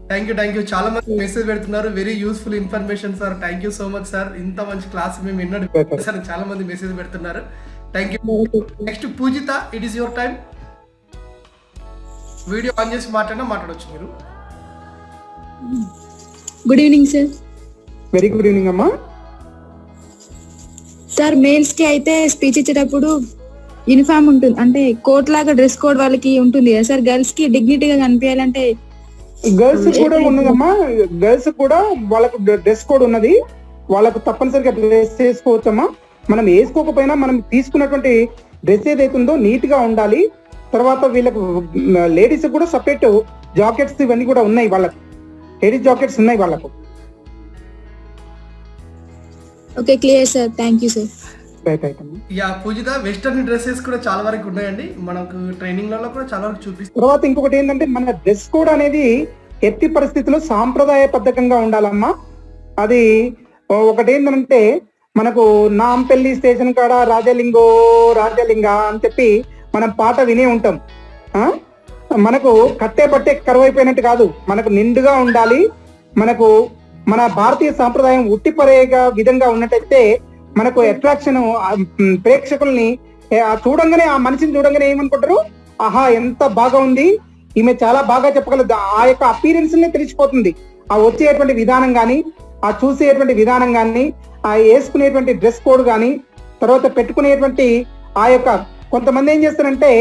Thank you. చాలా మంది మెసేజ్ పెడుతున్నారు. Very useful information sir. Thank you so much sir. ఇంత మంచి క్లాస్ మేము విన్నాడు సార్. చాలా మంది మెసేజ్ పెడుతున్నారు. Thank you. Next Pujitha, it is your time. Video on చేసి మాట్లాడవచ్చు మీరు. Good evening sir. Very good evening అమ్మా. సార్ మేల్స్ కి అయితే స్పీచ్ ఇచ్చేటప్పుడు యూనిఫామ్ ఉంటుంది, అంటే కోట్ లాగా డ్రెస్ కోడ్ వాళ్ళకి ఉంటుంది కదా సార్. గర్ల్స్ కి డిగ్నిటీగా కనిపించాలంటే గర్ల్స్ కూడా ఉన్నదమ్మా, గర్ల్స్ కూడా వాళ్ళకు డ్రెస్ కోడ్ ఉన్నది. వాళ్ళకు తప్పనిసరిగా డ్రెస్ వేసుకోవచ్చమ్మా. మనం వేసుకోకపోయినా మనం తీసుకున్నటువంటి డ్రెస్ ఏదైతుందో నీట్ గా ఉండాలి. తర్వాత వీళ్ళకు లేడీస్ కూడా సపరేట్ జాకెట్స్ ఇవన్నీ కూడా ఉన్నాయి, వాళ్ళకి లేడీస్ జాకెట్స్ ఉన్నాయి వాళ్ళకు. Okay, clear sir. Thank you sir. Ya Pujitha, western dresses కూడా చాలా వరకు ఉన్నాయండి, మనకు ట్రైనింగ్ లలో కూడా చాలా వరకు చూపిస్తారు. తర్వాత ఇంకొకటి ఏంటంటే మన డ్రెస్ కోడ్ అనేది ఎట్టి పరిస్థితుల్లో సాంప్రదాయబద్ధంగా ఉండాలమ్మా. అది ఒకటి ఏంటంటే మనకు నాంపల్లి స్టేషన్ కాడ రాజలింగ అని చెప్పి మనం పాట వినే ఉంటాం. మనకు కట్టే పట్టే కరువైపోయినట్టు కాదు, మనకు నిండుగా ఉండాలి. మనకు మన భారతీయ సాంప్రదాయం ఉట్టిపరేగా విధంగా ఉన్నట్టయితే మనకు అట్రాక్షన్, ప్రేక్షకుల్ని చూడంగానే ఆ మనిషిని చూడంగానే ఏమనుకుంటారు, ఆహా ఎంత బాగా ఉంది, ఈమె చాలా బాగా చెప్పగలదు. ఆ యొక్క అపీరెన్స్ నే తెలిసిపోతుంది. ఆ వచ్చేటువంటి విధానం కానీ, ఆ చూసేటువంటి విధానం కానీ, ఆ వేసుకునేటువంటి డ్రెస్ కోడ్ కానీ, తర్వాత పెట్టుకునేటువంటి ఆ యొక్క కొంతమంది ఏం చేస్తారంటే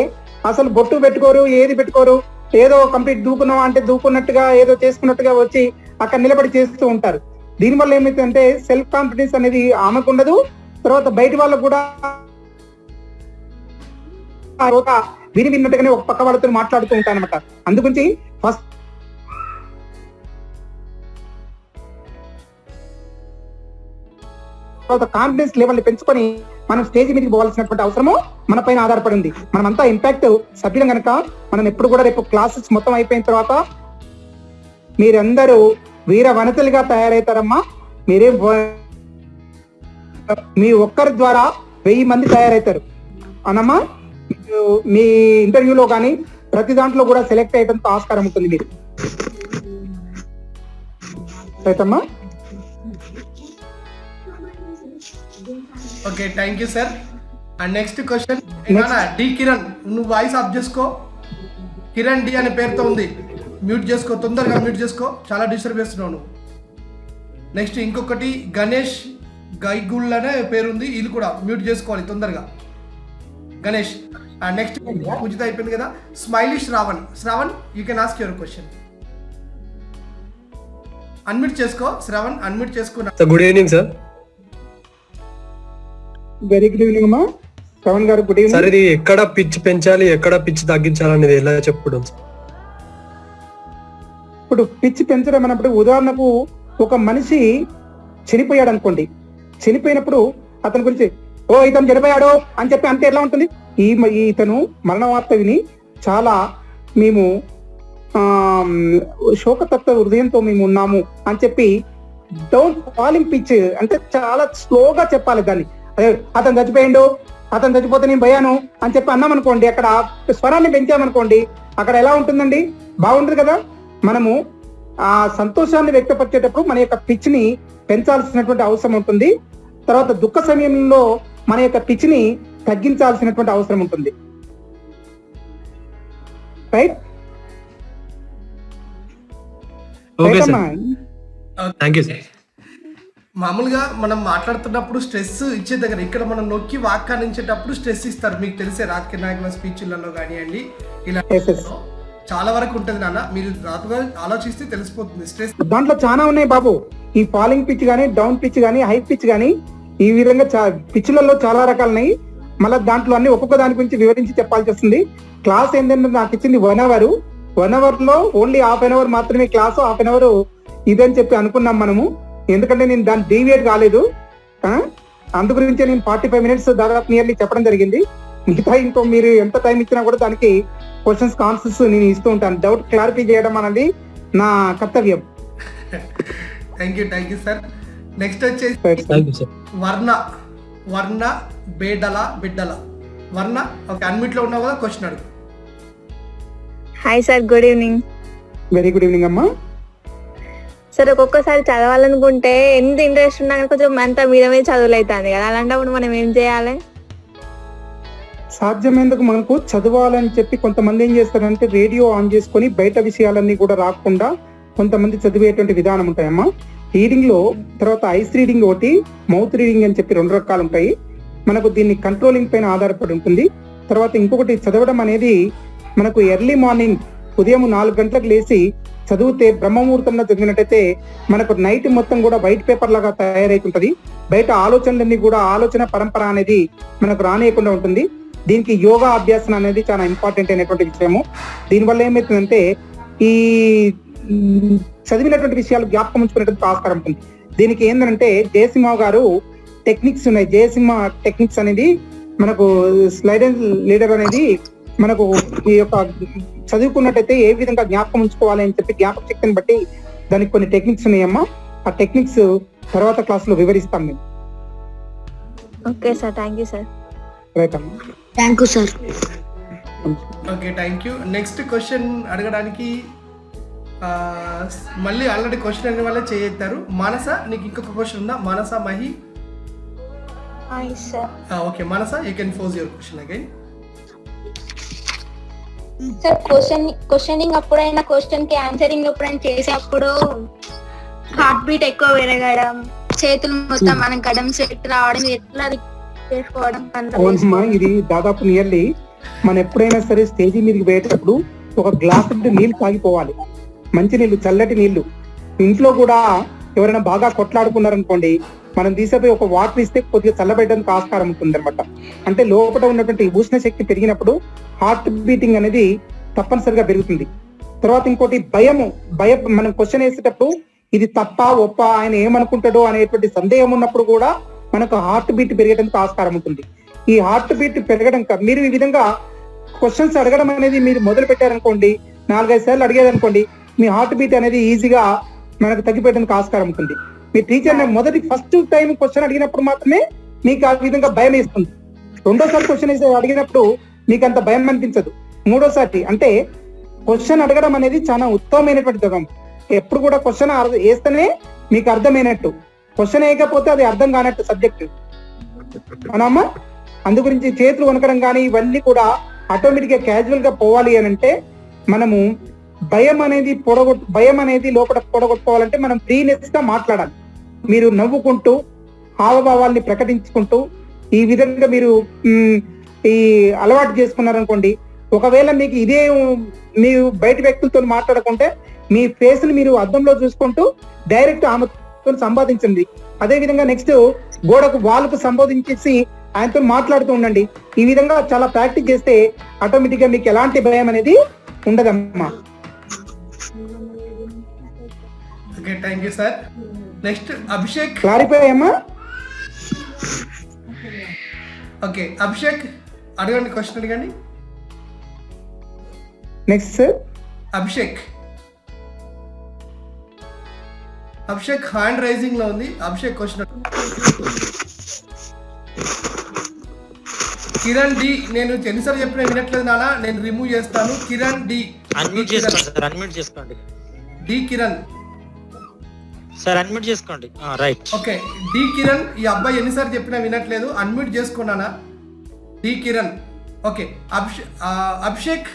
అసలు బొట్టు పెట్టుకోరు, ఏది పెట్టుకోరు, ఏదో కంప్లీట్ దూకున్నాం అంటే దూకున్నట్టుగా ఏదో చేసుకున్నట్టుగా వచ్చి అక్కడ నిలబడి చేస్తూ ఉంటారు. దీనివల్ల ఏమైతుందంటే సెల్ఫ్ కాన్ఫిడెన్స్ అనేది ఆమెకు ఉండదు, తర్వాత బయట వాళ్ళకు కూడా విన్నట్టుగానే ఒక పక్క వాళ్ళతో మాట్లాడుతూ ఉంటారు అనమాట. అందుగురించి ఫస్ట్ కాన్ఫిడెన్స్ లెవెల్ ని పెంచుకొని మనం స్టేజ్ మీదకి పోవాల్సినటువంటి అవసరము మన పైన ఆధారపడి ఉంది. మనమంతా ఇంపాక్ట్ సభ్యులం కనుక మనం ఎప్పుడు కూడా రేపు క్లాసెస్ మొత్తం అయిపోయిన తర్వాత మీరందరూ వీర వనితలుగా తయారవుతారమ్మా. మీ ఒక్కరి ద్వారా 1000 మంది తయారవుతారు అనమ్మా. మీ ఇంటర్వ్యూలో కానీ ప్రతి దాంట్లో కూడా సెలెక్ట్ అయ్యడానికి ఆస్కారం ఉంటుంది మీరు. రైతమ్మా. Okay, thank you sir. And next question D Kiran, నువ్వు వాయిస్ ఆఫ్ చేసుకో. కిరణ్ డి అనే పేరుతో ఉంది, మ్యూట్ చేసుకో, తొందరగా మ్యూట్ చేసుకో, చాలా డిస్టర్బ్ చేస్తున్నావు నువ్వు. నెక్స్ట్ ఇంకొకటి గణేష్ గైగుల్ అనే పేరుంది, ఇది కూడా మ్యూట్ చేసుకోవాలి తొందరగా గణేష్. అండ్ నెక్స్ట్ పూజిత అయిపోయింది కదా. స్మైలిష్ Shravan you can ask your question. Unmute చేసుకో శ్రావణ్, అన్మ్యూట్ చేసుకున్నా. Good evening sir. Very good evening అమ్మా. శ్రవణ్ గారు గుడ్ ఈవినింగ్. సార్, ఇది ఎక్కడ పిచ్ పెంచాలి, ఎక్కడ పిచ్ తగ్గించాలి అనేది ఎలా చెప్పడం సార్? ఇప్పుడు పిచ్ పెంచడం అన్నప్పుడు ఉదాహరణకు ఒక మనిషి చనిపోయాడు అనుకోండి, చనిపోయినప్పుడు అతని గురించి ఇతను చనిపోయాడు అని చెప్పి అంటే ఎలా ఉంటుంది, ఇతను మరణ వార్త విని చాలా మేము శోకతత్వ హృదయంతో మేము ఉన్నాము అని చెప్పి డౌన్ ఫాలింగ్ పిచ్ అంటే చాలా స్లోగా చెప్పాలి దాన్ని. అతను చచ్చిపోయిండు, అతను చచ్చిపోతే నేను పోయాను అని చెప్పి అన్నాం అనుకోండి, అక్కడ స్వరాన్ని పెంచామనుకోండి, అక్కడ ఎలా ఉంటుందండి, బాగుంటుంది కదా. మనము ఆ సంతోషాన్ని వ్యక్తపరిచేటప్పుడు మన యొక్క పిచ్ ని పెంచాల్సినటువంటి అవసరం ఉంటుంది. తర్వాత దుఃఖ సమయంలో మన యొక్క పిచ్ ని తగ్గించాల్సినటువంటి అవసరం ఉంటుంది. రైట్? Thank you sir. మామూలుగా మనం మాట్లాడుతున్నప్పుడు స్ట్రెస్ ఇచ్చే దగ్గర ఇక్కడ మనం నొక్కి వ్యాఖ్యానించేటప్పుడు స్ట్రెస్ ఇస్తారు. మీకు తెలిసే రాజకీయ నాయకుల స్పీచ్లలో కానివ్వండి, ఇలా చాలా వరకు ఉంటుంది నాన్న, మీరు రాతుగా ఆలోచిస్తే తెలిసిపోతుంది స్ట్రెస్. దాంట్లో చాలా ఉన్నాయి బాబు. ఈ ఫాలింగ్ పిచ్ గానీ, డౌన్ పిచ్ గానీ, హై పిచ్ గానీ, ఈ విధంగా పిచ్లలో చాలా రకాలు ఉన్నాయి. మళ్ళీ దాంట్లో అన్ని ఒక్కొక్క దాని గురించి వివరించి చెప్పాల్సి వస్తుంది. క్లాస్ ఏంటంటే నాకు ఇచ్చింది 1 hour. 1 hour లో ఓన్లీ ½ an hour మాత్రమే క్లాసు, ½ an hour ఇదని చెప్పి అనుకున్నాం మనము. ఎందుకంటే నేను దాన్ని డీవియేట్ కాలేదు, అందు గురించే నేను 45 minutes దాదాపు నియర్లీ చెప్పడం జరిగింది. మిగతా ఇంకో మీరు ఎంత టైం ఇచ్చినా కూడా దానికి క్వశ్చన్స్ ఆన్సర్స్ నేను ఇస్తూ ఉంటాను. డౌట్ క్లారిఫై చేయడం అనేది నా కర్తవ్యం. Thank you sir. నెక్స్ట్ వచ్చేసి వర్ణ బిడ్డల వర్ణ. ఓకే, అన్మిట్ లో ఉన్నావు కదా, క్వశ్చన్ అడుగు. Hi sir, good evening. Very good evening అమ్మా. సార్, ఒక్కొక్కసారి చదవాలనుకుంటే ఎంత ఇంట్రెస్ట్ ఉన్నా కానీ కొంచెం అంత మీద చదువులు అవుతుంది కదా, అలాంటప్పుడు మనం ఏం చేయాలి? సాధ్యమైనందుకు మనకు చదవాలని చెప్పి కొంతమంది ఏం చేస్తారంటే రేడియో ఆన్ చేసుకొని బయట విషయాలన్నీ కూడా రాకుండా కొంతమంది చదివేటువంటి విధానం ఉంటాయమ్మా. రీడింగ్ లో తర్వాత ఐస్ రీడింగ్ ఒకటి, మౌత్ రీడింగ్ అని చెప్పి 2 రకాలు ఉంటాయి. మనకు దీన్ని కంట్రోలింగ్ పైన ఆధారపడి ఉంటుంది. తర్వాత ఇంకొకటి చదవడం అనేది మనకు ఎర్లీ మార్నింగ్ ఉదయం 4 గంటలకు లేచి చదివితే బ్రహ్మముహూర్తంలో చదివినట్టయితే మనకు నైట్ మొత్తం కూడా వైట్ పేపర్ లాగా తయారైతుంటది. బయట ఆలోచనలన్నీ కూడా ఆలోచన పరంపర అనేది మనకు రానియకుండా ఉంటుంది. దీనికి యోగా అభ్యాసం అనేది చాలా ఇంపార్టెంట్ అయినటువంటి విషయము. దీనివల్ల ఏమవుతుందంటే ఈ చదివినటువంటి విషయాలు జ్ఞాపకం ఉంచుకునేటువంటి ఆస్కారం ఉంటుంది. దీనికి ఏంటంటే జయసింహ గారు టెక్నిక్స్ ఉన్నాయి. జయసింహ టెక్నిక్స్ అనేది మనకు స్లైడ్ అండ్ లీడర్ అనేది మనకు ఈ యొక్క చదువుకున్నట్టయితే ఏ విధంగా జ్ఞాపకం ఉంచుకోవాలి అని చెప్పి జ్ఞాపక శక్తిని బట్టి దానికి కొన్ని టెక్నిక్స్ ఉన్నాయమ్మా. ఆ టెక్నిక్స్ తర్వాత క్లాస్ లో వివరిస్తాం మేము. Okay sir, thank you sir. Right అమ్మా, thank you sir. Okay, thank you. Next question అడగడానికి మళ్ళీ ఆల్రెడీ క్వశ్చన్ అనే వాళ్ళే చేయెత్తారు. మానస, నీకు ఇంకొక క్వశ్చన్ ఉందా? మానస మహి. సార్. ఓకే మనస, you can pose your question again. Sir questioning అప్పుడైనా క్వశ్చన్ కి ఆన్సరింగ్ ఎప్పుడైనా చేసేటప్పుడు హార్ట్ బీట్ ఎక్కువ పెరగడం, చేతులు మొత్తం మనకడం, సెట్ రావడం, ఎట్లా అది చేసుకోవడం? అవునమ్మా, ఇది దాదాపు నియర్లీ మనం ఎప్పుడైనా సరే స్టేజీ మీదకి పోయేటప్పుడు ఒక గ్లాస్ నీళ్లు తాగిపోవాలి, మంచి నీళ్లు, చల్లటి నీళ్లు. ఇంట్లో కూడా ఎవరైనా బాగా కొట్లాడుకున్నారనుకోండి, మనం తీసేపోయి ఒక వాటర్ ఇస్తే కొద్దిగా చల్లబెట్టడానికి ఆస్కారం ఉంటుంది అనమాట. అంటే లోపల ఉన్నటువంటి ఉష్ణ శక్తి పెరిగినప్పుడు హార్ట్ బీటింగ్ అనేది తప్పనిసరిగా పెరుగుతుంది. తర్వాత ఇంకోటి భయం. మనం క్వశ్చన్ వేసేటప్పుడు ఇది తప్ప ఒప్ప, ఆయన ఏమనుకుంటాడో అనేటువంటి సందేహం ఉన్నప్పుడు కూడా మనకు హార్ట్ బీట్ పెరగడానికి ఆస్కారం ఉంటుంది. ఈ హార్ట్ బీట్ పెరగడం, మీరు ఈ విధంగా క్వశ్చన్స్ అడగడం అనేది మీరు మొదలు పెట్టారనుకోండి, 4-5 సార్లు అడిగేదనుకోండి, మీ హార్ట్ బీట్ అనేది ఈజీగా మనకు తగ్గిపోయడానికి ఆస్కారం ఉంటుంది. మీ టీచర్ ఫస్ట్ టైం క్వశ్చన్ అడిగినప్పుడు మాత్రమే మీకు ఆ విధంగా భయం వేస్తుంది. రెండోసారి క్వశ్చన్ అడిగినప్పుడు మీకు అంత భయం అనిపించదు. మూడోసారి అంటే క్వశ్చన్ అడగడం అనేది చాలా ఉత్తమమైనటువంటి ధర్మం. ఎప్పుడు కూడా క్వశ్చన్ వేస్తేనే మీకు అర్థమైనట్టు, క్వశ్చన్ వేయకపోతే అది అర్థం కానట్టు సబ్జెక్ట్. అవునమ్మా, అందు గురించి చేతులు వణకడం కానీ ఇవన్నీ కూడా ఆటోమేటిక్ గా క్యాజువల్ గా పోవాలి అని అంటే మనము భయం అనేది లోపల పొడగొట్టుకోవాలంటే మనం ఫ్రీనెస్ గా మాట్లాడాలి. మీరు నవ్వుకుంటూ హావభావాల్ని ప్రకటించుకుంటూ ఈ విధంగా మీరు ఈ అలవాటు చేసుకున్నారనుకోండి, ఒకవేళ మీకు ఇదే మీరు బయట వ్యక్తులతో మాట్లాడకుంటే మీ ఫేస్ ని మీరు అద్దంలో చూసుకుంటూ డైరెక్ట్ ఆమెతో సంపాదించండి. అదే విధంగా నెక్స్ట్ గోడకు వాళ్ళకు సంబోధించేసి ఆయనతో మాట్లాడుతూ ఉండండి. ఈ విధంగా చాలా ప్రాక్టీస్ చేస్తే ఆటోమేటిక్ గా మీకు ఎలాంటి భయం అనేది ఉండదమ్మా. Okay, thank you sir. Next Abhishek. Clarify అమ్మా. ఓకే అభిషేక్, అడగండి, క్వశ్చన్ అడగండి. Next sir Abhishek hand raising లో ఉంది. అభిషేక్ క్వశ్చన్. కిరణ్ డి, నేను ఎన్నిసార్లు చెప్పినా వినట్లేదు నాన్న, నేను రిమూవ్ చేస్తాను. కిరణ్ డి, అన్మ్యూట్ చేసుకోండి సార్, అన్మ్యూట్ చేసుకోండి. డి కిరణ్ సార్ అన్మ్యూట్ చేసుకోండి. రైట్. ఓకే, డి కిరణ్, ఈ అబ్బాయి ఎన్నిసార్లు చెప్పినా వినట్లేదు, అన్మ్యూట్ చేసుకున్నానా? డి కిరణ్. ఓకే అభిషేక్,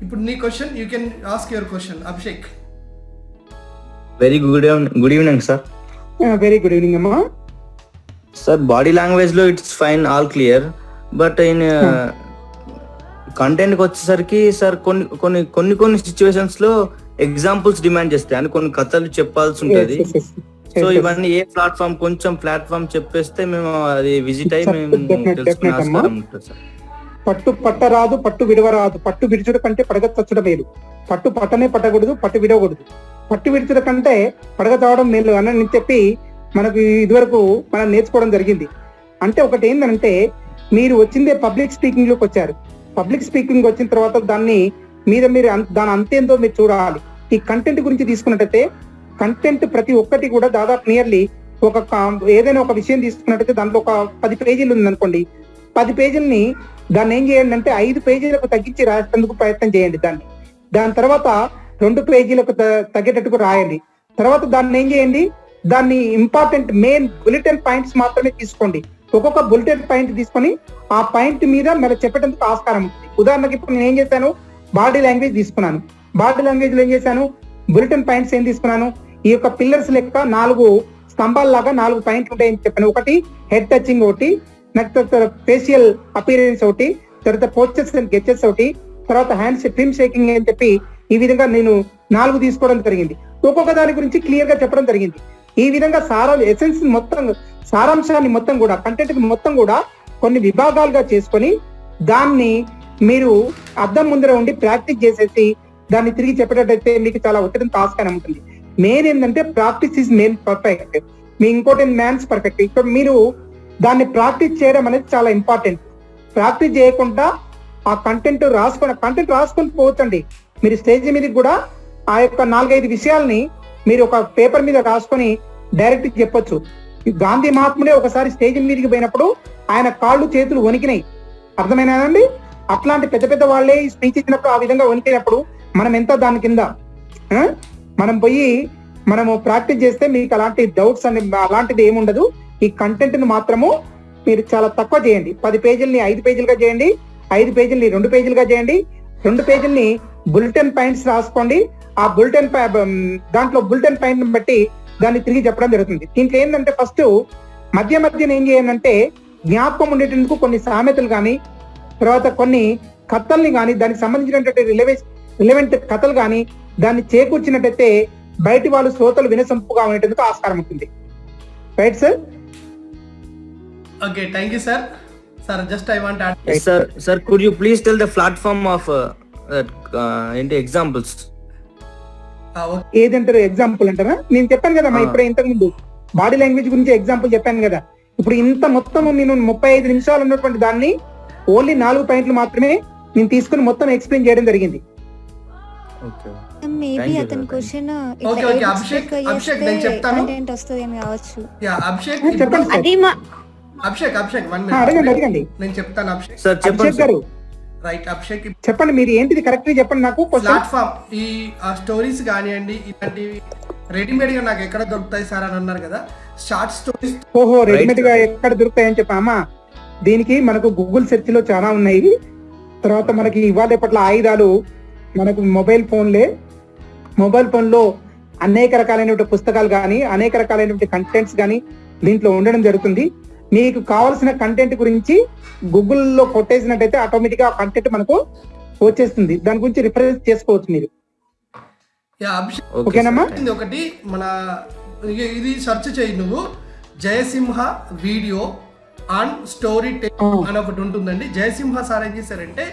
ఇప్పుడు నీ question, you can ask your question. Abhishek. Very good evening sir. Very good evening అమ్మా. సార్ బాడీ లాంగ్వేజ్ లో it's fine, all clear, but in content కి వచ్చేసరికి సార్ కొన్ని సిచ్యువేషన్స్ లో ఎగ్జాంపుల్స్ డిమాండ్ చేస్తాయి అని కొన్ని కథలు చెప్పాల్సి ఉంటది. సో ఇవన్నీ ఏ ప్లాట్ఫామ్ చెప్పేస్తే మేము అది విజిట్ అయ్యి మేము తెలుసుకునే ఆస్కారం ఉంటుంది సార్. పట్టు పట్టరాదు, పట్టు విడవరాదు, పట్టు విడుచుడు కంటే పడగ చచ్చుడ మేలు. పట్టు పట్టనే పట్టకూడదు, పట్టు విడవకూడదు. పట్టు విడుచుడ కంటే పడగ తావడం మేలు అని చెప్పి మనకు ఇదివరకు మనం నేర్చుకోవడం జరిగింది. అంటే ఒకటి ఏంటంటే, మీరు వచ్చిందే పబ్లిక్ స్పీకింగ్ లోకి వచ్చారు. పబ్లిక్ స్పీకింగ్ వచ్చిన తర్వాత దాన్ని మీరు దాని అంతేందో మీరు చూడాలి. ఈ కంటెంట్ గురించి తీసుకున్నట్టయితే, కంటెంట్ ప్రతి ఒక్కటి కూడా దాదాపు నియర్లీ ఏదైనా ఒక విషయం తీసుకున్నట్టయితే దాంట్లో ఒక 10 పేజీలు ఉంది అనుకోండి. 10 పేజీలని దాన్ని ఏం చేయండి అంటే 5 పేజీలకు తగ్గించి రాసేందుకు ప్రయత్నం చేయండి. దాని తర్వాత 2 పేజీలకు తగ్గేటట్టుకు రాయండి. తర్వాత దాన్ని ఏం చేయండి, దాన్ని ఇంపార్టెంట్ మెయిన్ బులెటిన్ పాయింట్స్ మాత్రమే తీసుకోండి. ఒక్కొక్క బులెటిన్ పాయింట్ తీసుకొని ఆ పాయింట్ మీద మీరు చెప్పేటందుకు ఆస్కారం ఉంటుంది. ఉదాహరణకి ఇప్పుడు నేను ఏం చేశాను, బాడీ లాంగ్వేజ్ తీసుకున్నాను. బాడీ లాంగ్వేజ్ లో ఏం చేశాను, బులెటిన్ పాయింట్స్ ఏం తీసుకున్నాను, ఈ యొక్క పిల్లర్స్ లెక్క 4 స్తంభాల లాగా 4 పాయింట్లు ఉంటాయని చెప్పాను. ఒకటి హెడ్ టచింగ్, ఒకటి నెక్స్ట్ ఫేషియల్ అపీరెన్స్, ఒకటి తర్వాత పోస్చర్స్ అండ్ గెస్చర్స్, ఒకటి తర్వాత హ్యాండ్స్ ఫిల్మ్ షేకింగ్ అని చెప్పి ఈ విధంగా నేను 4 తీసుకోవడం జరిగింది. ఒక్కొక్క దాని గురించి క్లియర్ గా చెప్పడం జరిగింది. ఈ విధంగా సారాంశాన్ని మొత్తం కూడా కంటెంట్ మొత్తం కూడా కొన్ని విభాగాలుగా చేసుకొని దాన్ని మీరు అద్దం ముందర ఉండి ప్రాక్టీస్ చేసేసి దాన్ని తిరిగి చెప్పేటట్టయితే మీకు చాలా ఒత్తిడితో ఆస్కారం ఉంటుంది. మెయిన్ ఏంటంటే ప్రాక్టీస్ ఈజ్ మెయిన్ పర్ఫెక్ట్. మీ ఇంకోటి మ్యాన్స్ పర్ఫెక్ట్. ఇక్కడ మీరు దాన్ని ప్రాక్టీస్ చేయడం అనేది చాలా ఇంపార్టెంట్. ప్రాక్టీస్ చేయకుండా ఆ కంటెంట్ రాసుకొని పోవచ్చండి. మీరు స్టేజ్ మీదకి కూడా ఆ యొక్క 4-5 విషయాల్ని మీరు ఒక పేపర్ మీద రాసుకొని డైరెక్ట్ చెప్పొచ్చు. గాంధీ మహాత్ముడే ఒకసారి స్టేజ్ మీదకి పోయినప్పుడు ఆయన కాళ్ళు చేతులు వణికినాయి. అర్థమైనాదండి? అట్లాంటి పెద్ద పెద్ద వాళ్ళే స్పీచ్ ఇచ్చినప్పుడు ఆ విధంగా వణికినప్పుడు మనం ఎంత దాని కింద మనం పోయి మనము ప్రాక్టీస్ చేస్తే మీకు అలాంటి డౌట్స్ అలాంటిది ఏముండదు. ఈ కంటెంట్ ను మాత్రము మీరు చాలా తక్కువ చేయండి. 10 పేజీలని 5 పేజీలుగా చేయండి, 5 పేజీలని 2 పేజీలుగా చేయండి, 2 పేజీలని బులెటిన్ పాయింట్స్ రాసుకోండి. ఆ బులెటిన్ దాంట్లో బులెటిన్ పాయింట్ బట్టి దాన్ని తిరిగి చెప్పడం జరుగుతుంది. దీంట్లో ఏంటంటే ఫస్ట్ మధ్యన ఏం చేయాలంటే జ్ఞాపకం ఉండేటందుకు కొన్ని సామెతలు కానీ, తర్వాత కొన్ని కథల్ని కానీ, దానికి సంబంధించినటువంటి రిలవెంట్ కథలు కానీ దాన్ని చేకూర్చినట్టయితే బయటి వాళ్ళు శ్రోతలు వినసొంపుగా ఉండేందుకు ఆస్కారం ఉంటుంది. Right sir? Okay, thank you, sir. Sir, just I want to add. Yes, sir, could you please tell the platform of into examples? Okay. ఏదంటారు ఎగ్జాంపుల్ అంటారా? నేను చెప్పాను కదా ఇప్పుడు ఇంతకు ముందు బాడీ లాంగ్వేజ్ గురించి ఎగ్జాంపుల్ చెప్పాను కదా. ఇప్పుడు ఇంత మొత్తం నేను 35 నిమిషాలు ఉన్నటువంటి దాన్ని ఓన్లీ 4 పాయింట్లు మాత్రమే నేను తీసుకుని మొత్తం ఎక్స్ప్లెయిన్ చేయడం జరిగింది. మేబీ అతని క్వశ్చన్ Okay, అభిషేక్ నేను చెప్తాను. కంటెంట్ వస్తుంది అని కావచ్చు. Yeah, అభిషేక్ చెప్పండి సార్. అది అభిషేక్ 1 అడగండి. minute. నేను చెప్తాను అభిషేక్. Sir, అభిషేక్ గారు రైట్ అభిషేక్, చెప్పండి, మీరు ఏంటిది కరెక్ట్ చెప్పండి నాకు. ప్లాట్ఫామ్ ఈ స్టోరీస్ కానివ్వండి, ఇలాంటివి రెడీమేడ్ గా నాకు ఎక్కడ దొరుకుతాయి సార్ అని అన్నారు కదా. షార్ట్ స్టోరీస్ ఓహో, రెడీమేడ్ గా ఎక్కడ దొరుకుతాయని చెప్పామా? దీనికి మనకు గూగుల్ సెర్చ్ లో చాలా ఉన్నాయి. తర్వాత మనకి ఇవాళ పట్ల ఆయుధాలు మనకు మొబైల్ ఫోన్ లో అనేక రకాలైనటువంటి పుస్తకాలు కానీ, అనేక రకాలైనటువంటి కంటెంట్స్ కానీ దీంట్లో ఉండడం జరుగుతుంది. మీకు కావాల్సిన కంటెంట్ గురించి గూగుల్లో కొట్టేసినట్టయితే ఆటోమేటిక్ గా కంటెంట్ మనకు వచ్చేస్తుంది. దాని గురించి రిఫరెన్స్ చేసుకోవచ్చు మీరు. ఓకేనమ్మా? ఒకటి మన ఇది సెర్చ్ చేయి నువ్వు, Jayasimha video on story telling అని ఒకటి ఉంటుందండి. జయసింహ సార్ ఏం చేశారంటే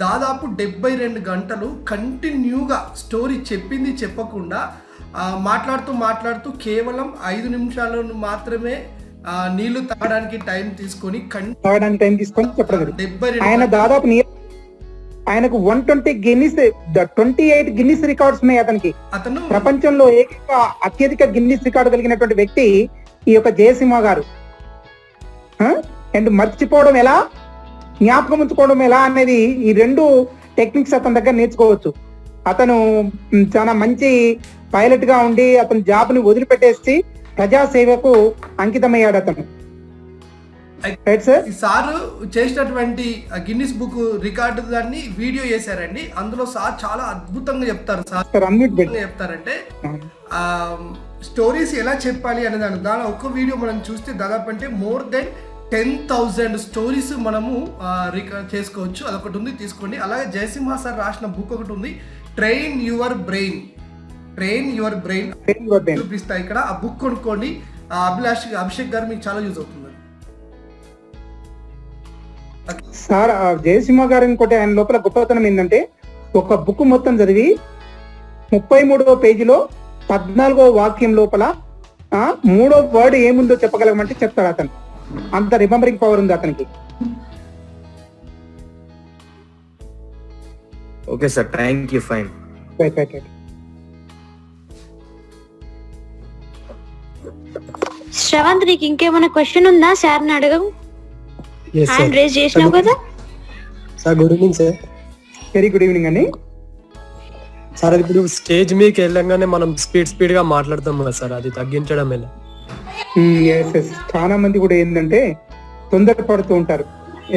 దాదాపు 72 గంటలు కంటిన్యూగా స్టోరీ చెప్పింది చెప్పకుండా మాట్లాడుతూ కేవలం 5 నిమిషాలను మాత్రమే నీళ్లు తాగడానికి టైం తీసుకొని చెప్పడం. ఆయన దాదాపు ఆయనకు 28 గిన్నిస్ రికార్డ్స్ ఉన్నాయి అతనికి. అతను ప్రపంచంలో అత్యధిక గిన్నిస్ రికార్డు కలిగినటువంటి వ్యక్తి ఈ యొక్క జయసింహ గారు. అండ్ మర్చిపోవడం ఎలా, జ్ఞాపకం ఉంచుకోవడం ఎలా అనేది ఈ 2 టెక్నిక్స్ అతని దగ్గర నేర్చుకోవచ్చు. అతను చాలా మంచి పైలట్ గా ఉండి అతని జాబ్ ని వదిలిపెట్టేసి ప్రజాసేవకు అంకితమయ్యాడు అతను. సార్ చేసినటువంటి గిన్నిస్ బుక్ రికార్డు దాన్ని వీడియో చేశారండి. అందులో సార్ చాలా అద్భుతంగా చెప్తారు. సార్ చెప్తారంటే స్టోరీస్ ఎలా చెప్పాలి అనే దాని ఒక్క వీడియో మనం చూస్తే దాదాపు అంటే మోర్ దెన్ 10,000 స్టోరీస్ మనము రికార్డ్ చేసుకోవచ్చు. అదొకటి ఉంది, తీసుకోండి. అలాగే జయసింహ సార్ రాసిన బుక్ ఒకటి ఉంది, ట్రైన్ యువర్ బ్రెయిన్ చూపిస్తా ఇక్కడ. ఆ బుక్ కొనుక్కోండి. అభిషేక్ గారు మీకు చాలా యూజ్ అవుతుంది సార్. జయసింహ గారు ఇంకోటి ఆయన లోపల గొప్పతనం ఏంటంటే ఒక బుక్ మొత్తం చదివి 33వ పేజీలో 14వ వాక్యం లోపల 3వ వర్డ్ ఏముందో చెప్పగలగమంటే చెప్తాడు అతను. అంత రిమెంబరింగ్ పవర్ ఉంది అతనికి. Okay sir, thank you. Fine. Sravanth, నీకు ఇంకేమైనా క్వశ్చన్ ఉందా? సార్ ని అడగం. హ్యాండ్ రేజ్ చేసినావు కదా sir. Good evening sir. Very good evening అండి. సార్, ఇప్పుడు స్టేజ్ మీదకి వెళ్ళంగానే మనం స్పీడ్ గా మాట్లాడతాం కదా సార్, అది తగ్గించడం ఎలా? చాలా మంది కూడా ఏంటంటే తొందరపడుతూ ఉంటారు.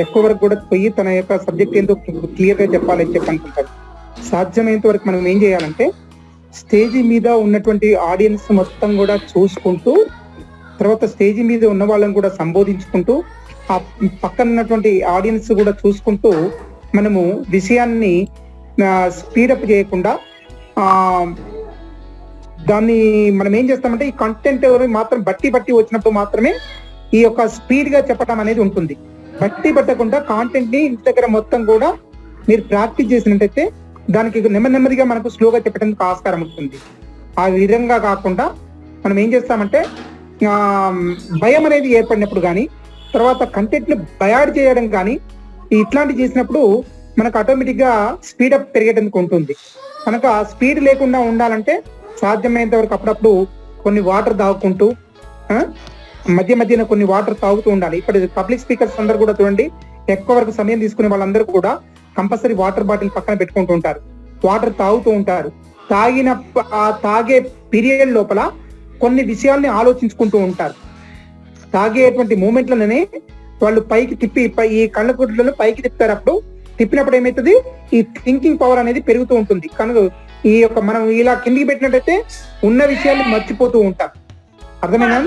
ఎక్కువ వరకు కూడా పోయి తన యొక్క సబ్జెక్ట్ ఏంటో క్లియర్ గా చెప్పాలని అనుకుంటారు. సాధ్యమైనంత వరకు మనం ఏం చేయాలంటే స్టేజీ మీద ఉన్నటువంటి ఆడియన్స్ మొత్తం కూడా చూసుకుంటూ, తర్వాత స్టేజీ మీద ఉన్న వాళ్ళని కూడా సంబోధించుకుంటూ, ఆ పక్కన ఉన్నటువంటి ఆడియన్స్ కూడా చూసుకుంటూ మనము విషయాన్ని స్పీడప్ చేయకుండా దాన్ని మనం ఏం చేస్తామంటే ఈ కంటెంట్ మాత్రం బట్టి వచ్చినప్పుడు మాత్రమే ఈ యొక్క స్పీడ్ గా చెప్పడం అనేది ఉంటుంది. బట్టి పట్టకుండా కాంటెంట్ ని ఇంటి దగ్గర మొత్తం కూడా మీరు ప్రాక్టీస్ చేసినట్టయితే దానికి నెమ్మదిగా మనకు స్లోగా చెప్పడానికి ఆస్కారం ఉంటుంది. ఆ విధంగా కాకుండా మనం ఏం చేస్తామంటే భయం అనేది ఏర్పడినప్పుడు కానీ, తర్వాత కంటెంట్ ని బయాడ్ చేయడం కానీ ఇట్లాంటివి చేసినప్పుడు మనకు ఆటోమేటిక్ గా స్పీడప్ పెరిగేందుకు ఉంటుంది. కనుక స్పీడ్ లేకుండా ఉండాలంటే సాధ్యమైనంత వరకు అప్పుడప్పుడు కొన్ని వాటర్ తాగుకుంటూ మధ్యన కొన్ని వాటర్ తాగుతూ ఉండాలి. ఇప్పుడు పబ్లిక్ స్పీకర్స్ అందరూ కూడా చూడండి, ఎక్కువ వరకు సమయం తీసుకునే వాళ్ళందరూ కూడా కంపల్సరీ వాటర్ బాటిల్ పక్కన పెట్టుకుంటూ ఉంటారు, వాటర్ తాగుతూ ఉంటారు. తాగే పీరియడ్ లోపల కొన్ని విషయాల్ని ఆలోచించుకుంటూ ఉంటారు. తాగేటువంటి మూమెంట్లనే వాళ్ళు పైకి తిప్పి ఈ కళ్ళ గుడ్లలో పైకి తిప్పుతారు. అప్పుడు తిప్పినప్పుడు ఏమవుతుంది, ఈ థింకింగ్ పవర్ అనేది పెరుగుతూ ఉంటుంది. కనుక ఈ యొక్క మనం ఇలా కిందికి పెట్టినట్టయితే ఉన్న విషయాన్ని మర్చిపోతూ ఉంటాం. అర్థమైనా?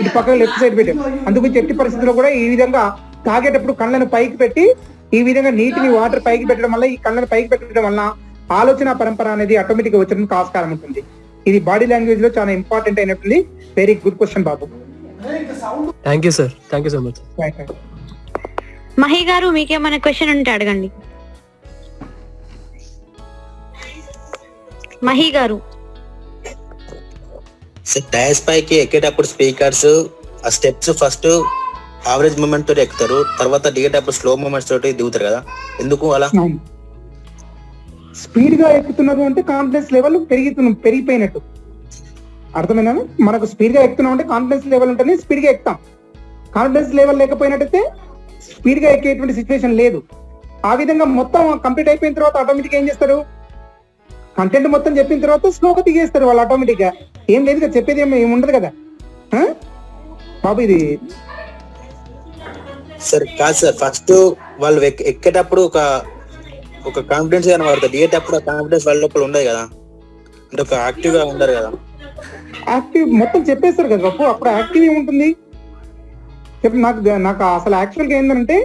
ఇటు పక్కన లెఫ్ట్ సైడ్ పెట్టాం. అందుకు ఎట్టి పరిస్థితుల్లో కూడా ఈ విధంగా తాగేటప్పుడు కళ్ళను పైకి పెట్టి ఈ విధంగా నీటిని వాటర్ పైకి పెట్టడం వల్ల, ఈ కళ్ళను పైకి పెట్టడం వల్ల ఆలోచన పరంపర అనేది ఆటోమేటిక్ గా వచ్చడానికి ఆస్కారం ఉంటుంది. ఇది బాడీ లాంగ్వేజ్ లో చాలా ఇంపార్టెంట్ అయినట్టుంది. Very good question Babu. Thank you sir, thank you so much. Mahi గారు మీకేమైనా క్వశ్చన్ ఉంటే అడగండి. మహి గారు. డయాస్ పైకి ఎక్కేటప్పుడు స్పీకర్స్ ఆ స్టెప్స్ ఫస్ట్ యావరేజ్ మూమెంట్ తోటి ఎక్కుతారు, తర్వాత దిగేటప్పుడు స్లో మూమెంట్స్ తోటి దిగుతారు కదా, ఎందుకు అలా? స్పీడ్ గా ఎక్కుతున్నారు అంటే కాన్ఫిడెన్స్ లెవెల్ పెరిగిపోయినట్టు. అర్థమైనా? మనకు స్పీడ్ గా ఎక్కుతున్నాం అంటే కాన్ఫిడెన్స్ లెవెల్ ఉంటేనే స్పీడ్ గా ఎక్కుతాం. కాన్ఫిడెన్స్ లెవెల్ లేకపోయినట్టయితే స్పీడ్ గా ఎక్కేటువంటి సిచ్యువేషన్ లేదు. ఆ విధంగా మొత్తం కంప్లీట్ అయిపోయిన తర్వాత ఆటోమేటిక్ ఏం చేస్తారు, కంటెంట్ మొత్తం చెప్పిన తర్వాత స్లోగా దిగేస్తారు వాళ్ళు ఆటోమేటిక్ గా. ఏం లేదు కదా, చెప్పేది ఏమి ఉండదు కదా బాబు. ఇది సార్ కాదు సార్, ఫస్ట్ వాళ్ళు ఎక్కేటప్పుడు ఒక కాన్ఫిడెన్స్ గానే వాడతారు, దిగేటప్పుడు ఆ కాన్ఫిడెన్స్ వాళ్ళ లోపల ఉండదు కదా, అంటే ఒక యాక్టివ్ గా ఉండరు కదా. యాక్టివ్ మొత్తం చెప్పేస్తారు కదా బాబు, అప్పుడు యాక్టివ్ ఏముంటుంది చెప్పి. నాకు అసలు యాక్చువల్ గా ఏంటంటే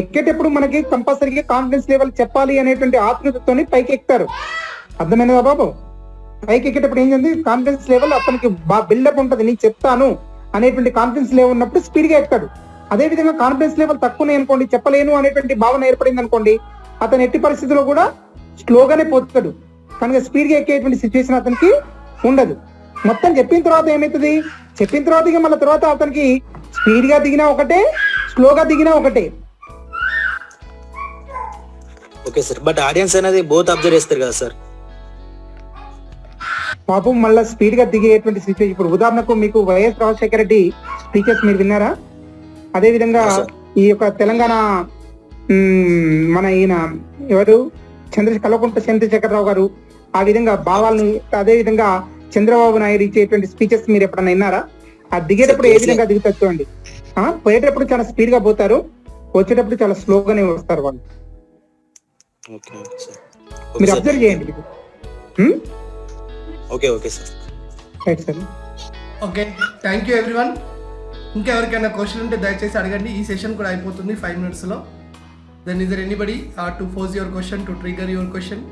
ఎక్కేటప్పుడు మనకి కంపల్సరీగా కాన్ఫిడెన్స్ లెవెల్ చెప్పాలి అనేటువంటి ఆతృతతో పైకి ఎక్కుతారు. అర్థమైనదా బాబు? పైకి ఎక్కేటప్పుడు ఏంటంటే కాన్ఫిడెన్స్ లెవెల్ అతనికి బాగా బిల్డప్ ఉంటుంది, నేను చెప్తాను అనేటువంటి కాన్ఫిడెన్స్ లెవెల్ ఉన్నప్పుడు స్పీడ్ గా ఎక్కుతాడు. అదే విధంగా కాన్ఫిడెన్స్ లెవెల్ తక్కువనే అనుకోండి, చెప్పలేను అనేటువంటి భావన ఏర్పడింది అనుకోండి, అతను ఎట్టి పరిస్థితుల్లో కూడా స్లోగానే పోతాడు. కనుక స్పీడ్ గా ఎక్కేటువంటి సిచ్యువేషన్ అతనికి ఉండదు. మొత్తం చెప్పిన తర్వాత ఏమవుతుంది, చెప్పిన తర్వాత మళ్ళీ తర్వాత అతనికి స్పీడ్ గా దిగినా ఒకటే, స్లోగా దిగినా ఒకటే. ఓకే సార్, బట్ ఆడియన్స్ అనేది బోత్ అబ్జర్వ్ చేస్తారు కదా సార్. పాపం మళ్ళీ స్పీడ్ గా దిగేటువంటి సిచ్యువేషన్. ఇప్పుడు ఉదాహరణకు మీకు వైఎస్ రాజశేఖర రెడ్డి స్పీచెస్ మీరు విన్నారా? అదే విధంగా ఈ యొక్క తెలంగాణ మన ఈయన ఎవరు కల్వకుంట్ల చంద్రశేఖరరావు గారు ఆ విధంగా భావాలను, అదే విధంగా చంద్రబాబు నాయుడు ఇచ్చేటువంటి స్పీచెస్ మీరు ఎప్పుడన్నా విన్నారా? ఆ దిగేటప్పుడు ఏ విధంగా దిగుతారు చూడండి. పోయేటప్పుడు చాలా స్పీడ్ గా పోతారు, వచ్చేటప్పుడు చాలా స్లోగానే వస్తారు వాళ్ళు. మీరు అబ్జర్వ్ చేయండి. Okay okay sir, right sir. Okay, thank you everyone. ఇంకా ఎవరికైనా క్వశ్చన్ ఉంటే దయచేసి అడగండి. ఈ సెషన్ కూడా అయిపోతుంది 5 minutes లో. Then is there anybody to pose your question, to trigger your question?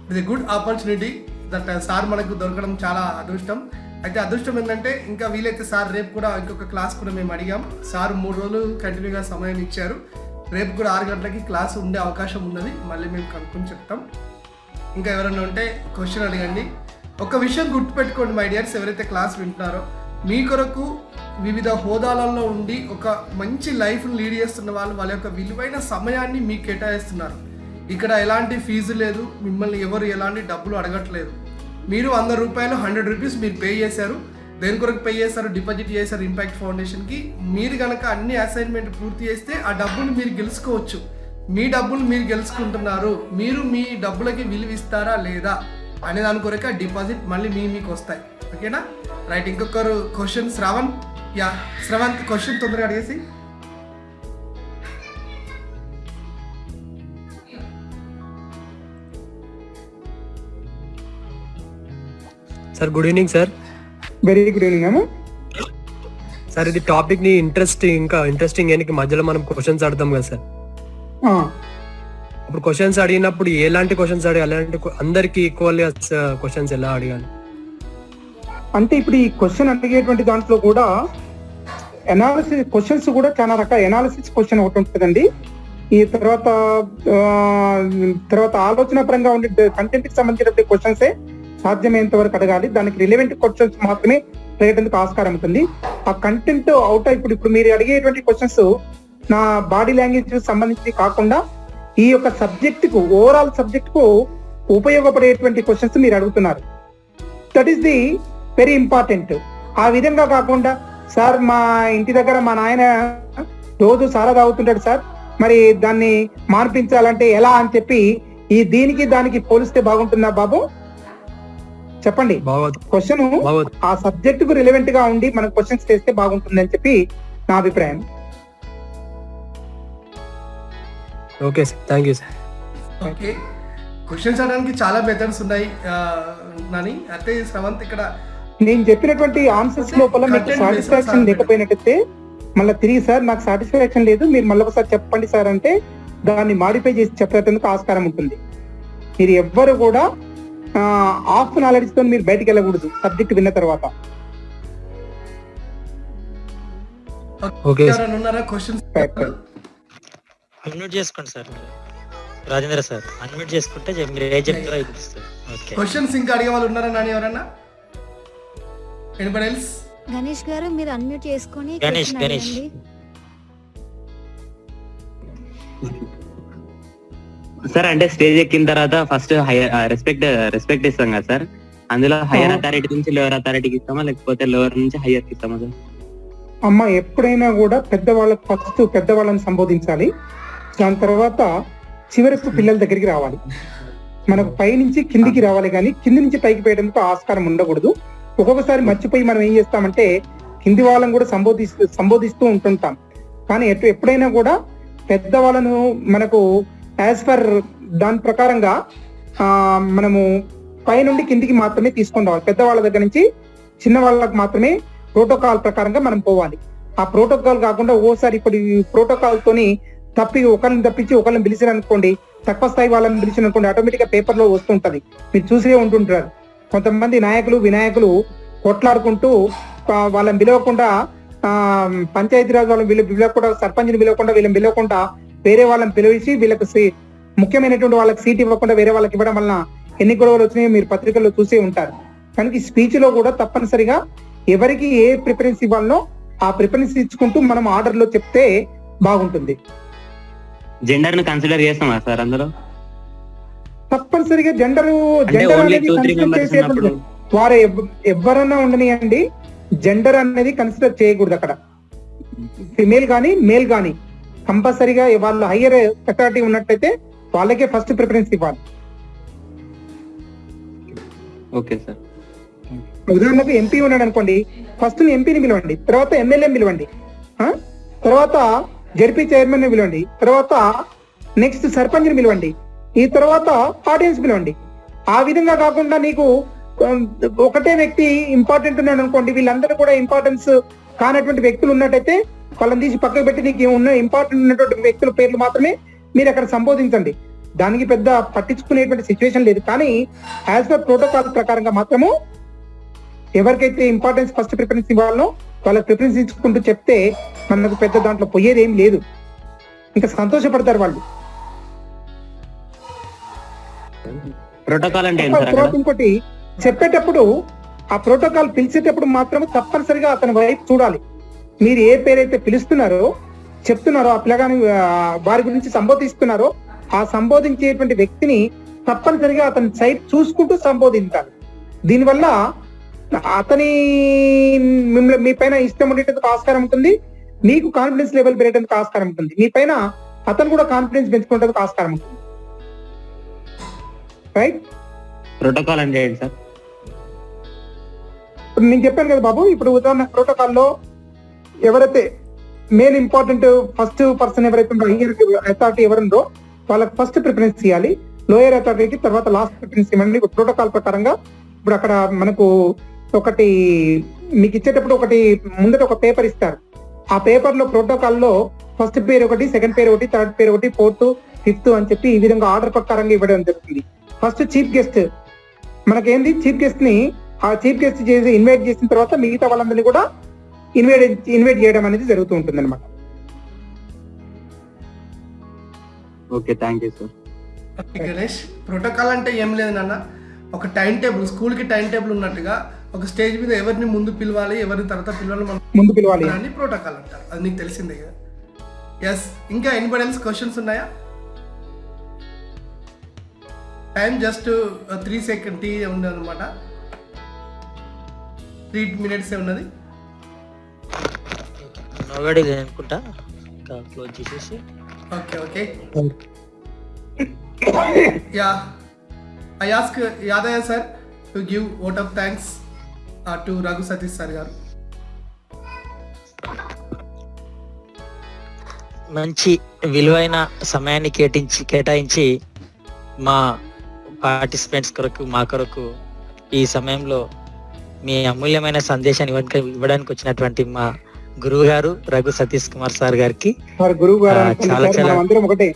It's a good opportunity that sir మనకు దొరకడం చాలా అదృష్టం. అయితే అదృష్టం ఏంటంటే ఇంకా వీలైతే సార్ రేపు కూడా ఇంకొక క్లాస్ కూడా మేము అడిగాం. సార్ 3 రోజులు కంటిన్యూగా సమయం ఇచ్చారు. రేపు కూడా 6 గంటలకి క్లాస్ ఉండే అవకాశం ఉన్నది. మళ్ళీ మేము కనుక్కొని చెప్తాం. ఇంకా ఎవరైనా ఉంటే క్వశ్చన్ అడగండి. ఒక విషయం గుర్తుపెట్టుకోండి మై డియర్స్, ఎవరైతే క్లాస్ వింటున్నారో, మీ కొరకు వివిధ హోదాలలో ఉండి ఒక మంచి లైఫ్ని లీడ్ చేస్తున్న వాళ్ళు వాళ్ళ యొక్క విలువైన సమయాన్ని మీకు కేటాయిస్తున్నారు. ఇక్కడ ఎలాంటి ఫీజు లేదు, మిమ్మల్ని ఎవరు ఎలాంటి డబ్బులు అడగట్లేదు. మీరు 100 రూపాయలు 100 రూపీస్ మీరు పే చేశారు. దేని కొరకు పే చేశారు? డిపాజిట్ చేశారు ఇంపాక్ట్ ఫౌండేషన్కి. మీరు కనుక అన్ని అసైన్మెంట్ పూర్తి చేస్తే ఆ డబ్బులు మీరు గెలుచుకోవచ్చు. మీ డబ్బులు మీరు గెలుచుకుంటున్నారు. మీరు మీ డబ్బులకి విలువ ఇస్తారా లేదా అనే దాని కొరకు ఆ డిపాజిట్ మళ్ళీ మీకు వస్తాయి. ఓకేనా? రైట్. ఇంకొకరు క్వశ్చన్ శ్రవణ్. శ్రవంత్ క్వశ్చన్ తొందరగా అడిగేసి. Sir good evening sir. Very good evening అమ్మా. సార్ ఇది టాపిక్ ని ఇంట్రెస్టింగ్ అయ్యే మధ్యలో మనం క్వశ్చన్స్ అడతాం కదా సార్. ఇప్పుడు క్వశ్చన్స్ అడిగినప్పుడు ఎలాంటి క్వశ్చన్స్ అడగాలి, అంటే అందరికి ఈక్వల్ క్వశ్చన్స్ ఎలా అడగాలి? అంటే ఇప్పుడు ఈ క్వశ్చన్ అడిగేటువంటి దాంట్లో కూడా ఎనాలిసిస్ క్వశ్చన్స్ కూడా చాలా రకాల ఎనాలిసిస్ క్వశ్చన్ ఒకటి ఉంటుందండి. ఈ తర్వాత ఆలోచన పరంగా ఉండే కంటెంట్ కి సంబంధించిన క్వశ్చన్సే సాధ్యమైనంత వరకు అడగాలి. దానికి రిలవెంట్ క్వశ్చన్స్ మాత్రమే అడిగేందుకు ఆస్కారం ఉంటుంది. ఆ కంటెంట్ అవుట్ ఇప్పుడు మీరు అడిగేటువంటి క్వశ్చన్స్ నా బాడీ లాంగ్వేజ్ సంబంధించి కాకుండా ఈ యొక్క సబ్జెక్ట్ కు ఓవరాల్ సబ్జెక్ట్ కు ఉపయోగపడేటువంటి క్వశ్చన్స్ మీరు అడుగుతున్నారు. That is the very important. ఆ విధంగా కాకుండా సార్ మా ఇంటి దగ్గర మా నాయన రోజు సారా తాగుతుంటాడు సార్, మరి దాన్ని మార్పించాలంటే ఎలా అని చెప్పి ఈ దీనికి దానికి పోలిస్తే బాగుంటుందా బాబు? చెప్పండి. క్వశ్చన్ ఆ సబ్జెక్ట్ కు రిలవెంట్ గా ఉండి మనం క్వశ్చన్స్ చేస్తే బాగుంటుంది అని చెప్పి నా అభిప్రాయం. Okay sir, thank you sir. Okay, questions అడడానికి చాలా మెథడ్స్ ఉన్నాయి నాని. అంటే శ్రవంత్ ఇక్కడ నేను చెప్పినటువంటి ఆన్సర్స్ లోపల మీకు Content సాటిస్ఫాక్షన్ based లేకపోయినట్టయితే మళ్ళీ తిరిగి సార్ నాకు సాటిస్ఫాక్షన్ లేదు, మీరు మళ్ళీ ఒకసారి చెప్పండి సార్ అంటే దాన్ని మాడిఫై చేసి చెప్పేందుకు ఆస్కారం ఉంటుంది. మీరు ఎవ్వరు కూడా హాఫ్ నాలెడ్జ్ తో మీరు బయటికి వెళ్ళకూడదు సబ్జెక్ట్ విన్న తర్వాత. ఓకే ఎవరైనా ఉన్నారా క్వశ్చన్స్? అన్మ్యూట్ చేసుకోండి సార్ మీరు. రాజేంద్ర సార్ అన్మ్యూట్ చేసుకుంటే మీరు ఏం చెప్తారో వినిపిస్తుంది. ఓకే, క్వశ్చన్స్ ఇంకా అడిగే వాళ్ళు ఉన్నారా నాని? ఎవరన్నా? Anybody else? గణేష్ గారు మీరు అన్మ్యూట్ చేసుకొని గణేష్ question గణేష్ అడగండి. సార్ అంటే స్టేజ్ ఎక్కిన తర్వాత ఫస్ట్ రెస్పెక్ట్ ఇస్తాం కదా సార్, అందులో హైయర్ అథారిటీ నుంచి లోవర్ అథారిటీకి ఇస్తామా లేకపోతే లోవర్ నుంచి హైయర్ కి ఇస్తామా సార్? అమ్మ ఎప్పుడైనా కూడా పెద్దవాళ్ళకి ఫస్ట్ పెద్దవాళ్ళని సంబోధించాలి, దాని తర్వాత చివరకు పిల్లల దగ్గరికి రావాలి. మనకు పై నుంచి కిందికి రావాలి కానీ కింది నుంచి పైకి పోయేందుకు ఆస్కారం ఉండకూడదు. ఒక్కొక్కసారి మర్చిపోయి మనం ఏం చేస్తామంటే కింది వాళ్ళని కూడా సంబోధిస్తూ ఉంటుంటాం. కానీ ఎప్పుడైనా కూడా పెద్దవాళ్ళను మనకు యాజ్ పర్ దాని ప్రకారంగా మనము పై నుండి కిందికి మాత్రమే తీసుకొని రావాలి. పెద్దవాళ్ళ దగ్గర నుంచి చిన్న వాళ్ళకి మాత్రమే ప్రోటోకాల్ ప్రకారంగా మనం పోవాలి. ఆ ప్రోటోకాల్ కాకుండా ఓసారి ఇప్పుడు ఈ ప్రోటోకాల్ తోని ఒకరిని తప్పించి ఒకరిని పిలిచిన అనుకోండి, తక్కువ స్థాయి వాళ్ళని పిలిచిన అనుకోండి, ఆటోమేటిక్ గా పేపర్ లో వస్తుంటది. మీరు చూసే ఉంటుంటారు కొంతమంది నాయకులు వినాయకులు కొట్లాడుకుంటూ వాళ్ళని పిలవకుండా పంచాయతీరాజ్ వాళ్ళని పిలవకుండా, సర్పంచ్ని పిలవకుండా, వీళ్ళని పిలవకుండా వేరే వాళ్ళని పిలిచి వీళ్ళకి ముఖ్యమైనటువంటి వాళ్ళకి సీట్ ఇవ్వకుండా వేరే వాళ్ళకి ఇవ్వడం వలన ఎన్ని గొడవలు వచ్చినాయో మీరు పత్రికల్లో చూసే ఉంటారు. కనుక ఈ స్పీచ్ లో కూడా తప్పనిసరిగా ఎవరికి ఏ ప్రిఫరెన్స్ ఇవ్వాలనో ఆ ప్రిఫరెన్స్ ఇచ్చుకుంటూ మనం ఆర్డర్ లో చెప్తే బాగుంటుంది. జెండర్ ను కన్సిడర్ చేస్తామా సార్ అందులో? తప్పనిసరిగా జెండర్ అనేది కన్సిడర్ చేసేటువంటి వారు ఎవరన్నా ఉండనియండి, జెండర్ అనేది కన్సిడర్ చేయకూడదు అక్కడ. ఫిమేల్ గానీ మేల్ గానీ కంపల్సరీగా వాళ్ళు హయ్యర్ అథారిటీ ఉన్నట్టయితే వాళ్ళకే ఫస్ట్ ప్రిఫరెన్స్ ఇవ్వాలి. Okay sir. ఉదాహరణకు ఎంపీ ఉన్నాడు అనుకోండి, ఫస్ట్ ఎంపీని పిలవండి, తర్వాత ఎమ్మెల్యేని పిలవండి, తర్వాత జడ్పీ చైర్మన్ ని పిలవండి, తర్వాత నెక్స్ట్ సర్పంచ్ ని పిలవండి, ఈ తర్వాత ఆడియన్స్ పిలవండి. ఆ విధంగా కాకుండా నీకు ఒకటే వ్యక్తి ఇంపార్టెంట్ ఉన్నాడు అనుకోండి, వీళ్ళందరూ కూడా ఇంపార్టెన్స్ కానటువంటి వ్యక్తులు ఉన్నట్టయితే వాళ్ళని తీసి పక్కకు పెట్టి నీకు ఉన్న ఇంపార్టెంట్ ఉన్నటువంటి వ్యక్తుల పేర్లు మాత్రమే మీరు అక్కడ సంబోధించండి. దానికి పెద్ద పట్టించుకునేటువంటి సిచ్యువేషన్ లేదు. కానీ యాజ్ పర్ ప్రోటోకాల్ ప్రకారంగా మాత్రము ఎవరికైతే ఇంపార్టెన్స్ ఫస్ట్ ప్రిఫరెన్స్ ఇవ్వాలనో వాళ్ళకి ప్రిఫరెన్స్ ఇచ్చుకుంటూ చెప్తే మనకు పెద్ద దాంట్లో పోయేది ఏం లేదు, ఇంకా సంతోషపడతారు వాళ్ళు. ప్రోటోకాల్ అంటే తర్వాత ఇంకోటి చెప్పేటప్పుడు ఆ ప్రోటోకాల్ పిలిచేటప్పుడు మాత్రం తప్పనిసరిగా అతని వైపు చూడాలి. మీరు ఏ పేరైతే పిలుస్తున్నారో చెప్తున్నారో ఆ పిల్లగాని వారి గురించి సంబోధిస్తున్నారో ఆ సంబోధించేటువంటి వ్యక్తిని తప్పనిసరిగా అతని సైడ్ చూసుకుంటూ సంబోధించాలి. దీనివల్ల అతని మీ పైన ఇష్టం ఉండేటందుకు ఆస్కారం ఉంటుంది, మీకు కాన్ఫిడెన్స్ లెవెల్ పెరిగేందుకు ఆస్కారం ఉంటుంది, మీ పైన అతను కూడా కాన్ఫిడెన్స్ పెంచుకునేందుకు ఆస్కారం ఉంటుంది. రైట్? ప్రోటోకాల్ అంటే ఏంటి సార్? ఇప్పుడు నేను చెప్పాను కదా బాబు, ఇప్పుడు ఉదాహరణ ప్రోటోకాల్లో ఎవరైతే మెయిన్ ఇంపార్టెంట్ ఫస్ట్ పర్సన్ ఎవరైతే హయ్యర్ అథారిటీ ఎవరుందో వాళ్ళకి ఫస్ట్ ప్రిఫరెన్స్ ఇవ్వాలి, లోయర్ అథారిటీకి తర్వాత లాస్ట్ ప్రిఫరెన్స్ ఇవ్వండి. ప్రోటోకాల్ ప్రకారంగా ఇప్పుడు అక్కడ మనకు ఒకటి మీకు ఇచ్చేటప్పుడు ఒకటి ముందట ఒక పేపర్ ఇస్తారు. ఆ పేపర్ లో ప్రోటోకాల్లో ఫస్ట్ పేరు ఒకటి, సెకండ్ పేరు ఒకటి, థర్డ్ పేరు ఒకటి, ఫోర్త్, ఫిఫ్త్ అని చెప్పి ఈ విధంగా ఆర్డర్ ప్రకారంగా ఇవ్వడం జరుగుతుంది. ఫస్ట్ చీఫ్ గెస్ట్ మనకేంది, చీఫ్ గెస్ట్ ని ఆ చీఫ్ గెస్ట్ చేసి ఇన్వైట్ చేసిన తర్వాత మిగతా వాళ్ళందరినీ కూడా ఇన్వైట్ చేయడం అనేది జరుగుతూ ఉంటుంది అనమాట. Okay, thank you sir. Ganesh, protocol అంటే ఏం లేదు నాన్న, ఒక టైం టేబుల్, స్కూల్ కి టైం టేబుల్ ఉన్నట్టుగా ఒక స్టేజ్ మీద ఎవరిని ముందు పిలవాలి, ఎవరిని తర్వాత ముందు పిలవాలి అని ప్రోటోకాల్ అంటారు. అది నీకు తెలిసిందే కదా. ఎస్, ఇంకా ఎనీబడి ఎల్స్ క్వశ్చన్స్ ఉన్నాయా? టైం జస్ట్ 3 సెకండ్ ఉంది అనమాట, 3 minutes ఉన్నది. నోబడీ అనుకుంటా, ఇంకా క్లోజ్ చేసేసి. Okay. Yeah, I ask Yadaya sir to give vote of thanks to Raghu Satish sir garu. మంచి విలువైన సమయాన్ని కేటాయించి మా పార్టిసిపెంట్స్ కొరకు మా కొరకు ఈ సమయంలో మీ అమూల్యమైన సందేశాన్ని ఇవ్వడానికి వచ్చినటువంటి మా గురువు గారు రఘు సతీష్ కుమార్ సార్ గారికి సార్ గురువు గారు చాలా చాలా అందరం ఒకటే.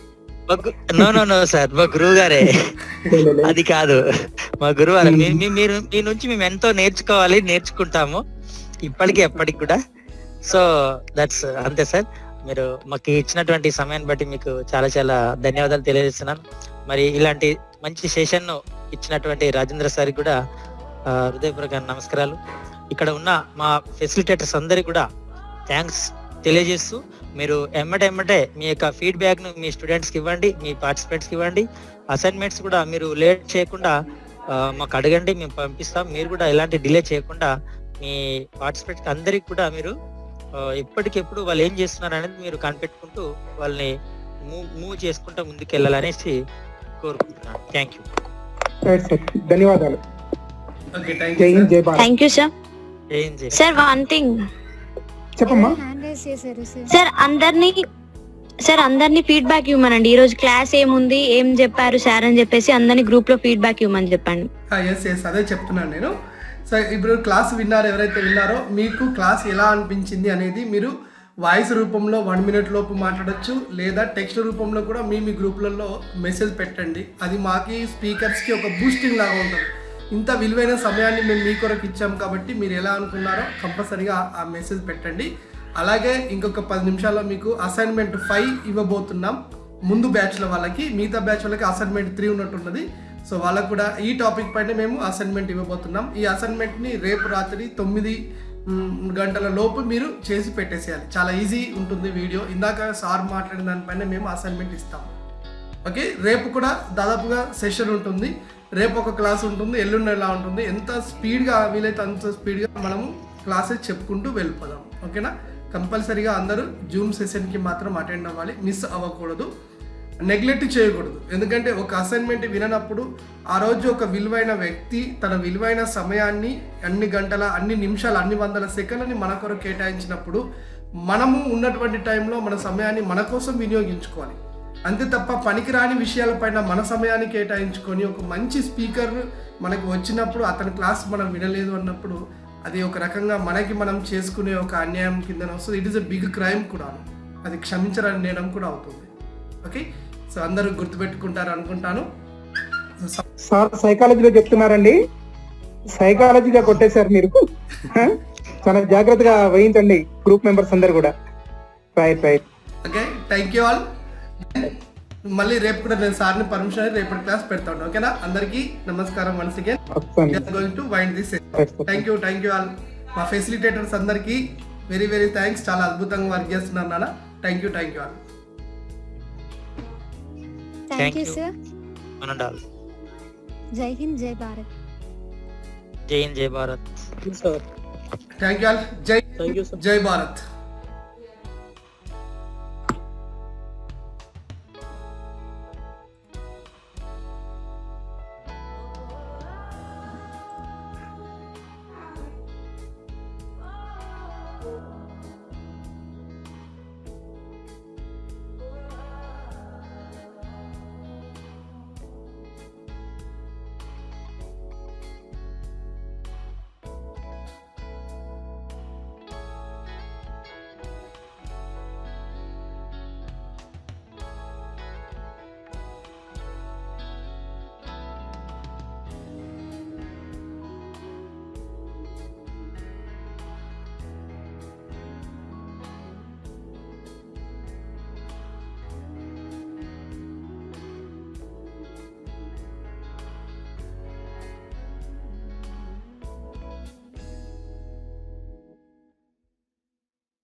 నో సార్ మా గురువు గారే, అది కాదు మా గురువు గారు. మీరు మీ నుంచి మేము ఎంతో నేర్చుకుంటాము ఇప్పటికీ ఎప్పటికి కూడా. సో దట్స్ అంతే సార్. మీరు మాకు ఇచ్చినటువంటి సమయాన్ని బట్టి మీకు చాలా చాలా ధన్యవాదాలు తెలియజేస్తున్నాను. మరి ఇలాంటి మంచి సెషన్ ఇచ్చినటువంటి రాజేంద్ర సార్ కూడా హృదయపూర్వక నమస్కారాలు. ఇక్కడ ఉన్న మా ఫెసిలిటేటర్స్ అందరికి కూడా థ్యాంక్స్ తెలియజేస్తూ, మీరు ఎమ్మటే మీ యొక్క ఫీడ్బ్యాక్ ను మీ స్టూడెంట్స్ కి ఇవ్వండి, మీ పార్టిసిపెంట్స్ కి ఇవ్వండి. అసైన్మెంట్స్ కూడా మీరు లేట్ చేయకుండా మాకు అడగండి, మేము పంపిస్తాం. మీరు కూడా ఎలాంటి డిలే చేయకుండా మీ పార్టిసిపెంట్స్ అందరికి కూడా మీరు ఎప్పటికెప్పుడు వాళ్ళు ఏం చేస్తున్నారు అనేది మీరు కనిపెట్టుకుంటూ వాళ్ళని మూవ్ చేసుకుంటూ ముందుకు వెళ్ళాలనేసి కోరుకుంటున్నాను. Thank you. ధన్యవాదాలు. జై హింద్, జై Bharat. Thank you sir. Sir one thing చెప్పమ్మా. సార్ అందరినీ ఫీడ్బ్యాక్ ఇవ్వమనండి. ఈ రోజు క్లాస్ ఏముంది, ఏం చెప్పారు సార్ అని చెప్పేసి అందరినీ గ్రూప్ లో ఫీడ్బ్యాక్ ఇవ్వమని చెప్పండి. ఎస్ అదే చెప్తున్నాను నేను. సో ఇప్పుడు క్లాస్ విన్నారు, ఎవరైతే విన్నారో మీకు క్లాస్ ఎలా అనిపించింది అనేది మీరు వాయిస్ రూపంలో 1 minute లోపు మాట్లాడొచ్చు, లేదా టెక్స్ట్ రూపంలో కూడా మీ గ్రూప్లలో మెసేజ్ పెట్టండి. అది మాకి స్పీకర్స్కి ఒక బూస్టింగ్ లాగా ఉంటుంది. ఇంత విలువైన సమయాన్ని మేము మీ కొరకు ఇచ్చాం కాబట్టి మీరు ఎలా అనుకున్నారో కంపల్సరీగా ఆ మెసేజ్ పెట్టండి. అలాగే ఇంకొక 10 నిమిషాల్లో మీకు అసైన్మెంట్ 5 ఇవ్వబోతున్నాం. ముందు బ్యాచ్ల వాళ్ళకి, మిగతా బ్యాచ్ వాళ్ళకి అసైన్మెంట్ 3 ఉన్నట్టున్నది. సో వాళ్ళకు కూడా ఈ టాపిక్ పైన మేము అసైన్మెంట్ ఇవ్వబోతున్నాం. ఈ అసైన్మెంట్ని రేపు రాత్రి 9 గంటల లోపు మీరు చేసి పెట్టేసేయాలి. చాలా ఈజీ ఉంటుంది వీడియో. ఇందాక సార్ మాట్లాడిన దానిపైన మేము అసైన్మెంట్ ఇస్తాం. ఓకే, రేపు కూడా దాదాపుగా సెషన్ ఉంటుంది. రేపు ఒక క్లాస్ ఉంటుంది, ఎల్లుండి ఎలా ఉంటుంది. ఎంత స్పీడ్గా వీలైతే అంత స్పీడ్గా మనము క్లాసెస్ చెప్పుకుంటూ వెళ్ళిపోదాం. ఓకేనా? కంపల్సరీగా అందరూ జూమ్ సెషన్కి మాత్రం అటెండ్ అవ్వాలి, మిస్ అవ్వకూడదు, నెగ్లెక్ట్ చేయకూడదు. ఎందుకంటే ఒక అసైన్మెంట్ విననప్పుడు ఆ రోజు ఒక విలువైన వ్యక్తి తన విలువైన సమయాన్ని అన్ని గంటల, అన్ని నిమిషాలు, అన్ని వందల సెకండ్లని మన కొరకు కేటాయించినప్పుడు మనము ఉన్నటువంటి టైంలో మన సమయాన్ని మన కోసం వినియోగించుకోవాలి. అంతే తప్ప పనికిరాని విషయాలపైన మన సమయాన్ని కేటాయించుకొని ఒక మంచి స్పీకర్ మనకు వచ్చినప్పుడు అతని క్లాస్ మనం వినలేదు అన్నప్పుడు అది ఒక రకంగా మనకి మనం చేసుకునే ఒక అన్యాయం కింద వస్తుంది. It is a big crime కూడా, అది క్షమించరాని నేరం కూడా అవుతుంది. ఓకే, సో అందరూ గుర్తుపెట్టుకుంటారు అనుకుంటాను. సార్ సైకాలజీలో చెప్తున్నారండి, సైకాలజీగా కొట్టేశారు మీరు. చాలా జాగ్రత్తగా వహించండి గ్రూప్ మెంబర్స్ అందరు కూడా. Right. Okay, thank you all. మళ్ళీ రేపు కూడా నేను సార్ని పర్మిషన్ రేపటి క్లాస్ పెడతాను. ఓకేనా? అందరికీ నమస్కారం. Once again going to wind this. Thank you all. మా ఫెసిలిటేటర్స్ అందరికీ వెరీ వెరీ థ్యాంక్స్. చాలా అద్భుతంగా వర్క్ చేస్తున్నారు నాన్న. Thank you all. Thank you sir. జై హింద్, జై భారత్. జై హింద్, జై భారత్. Thank you all. జై భారత్.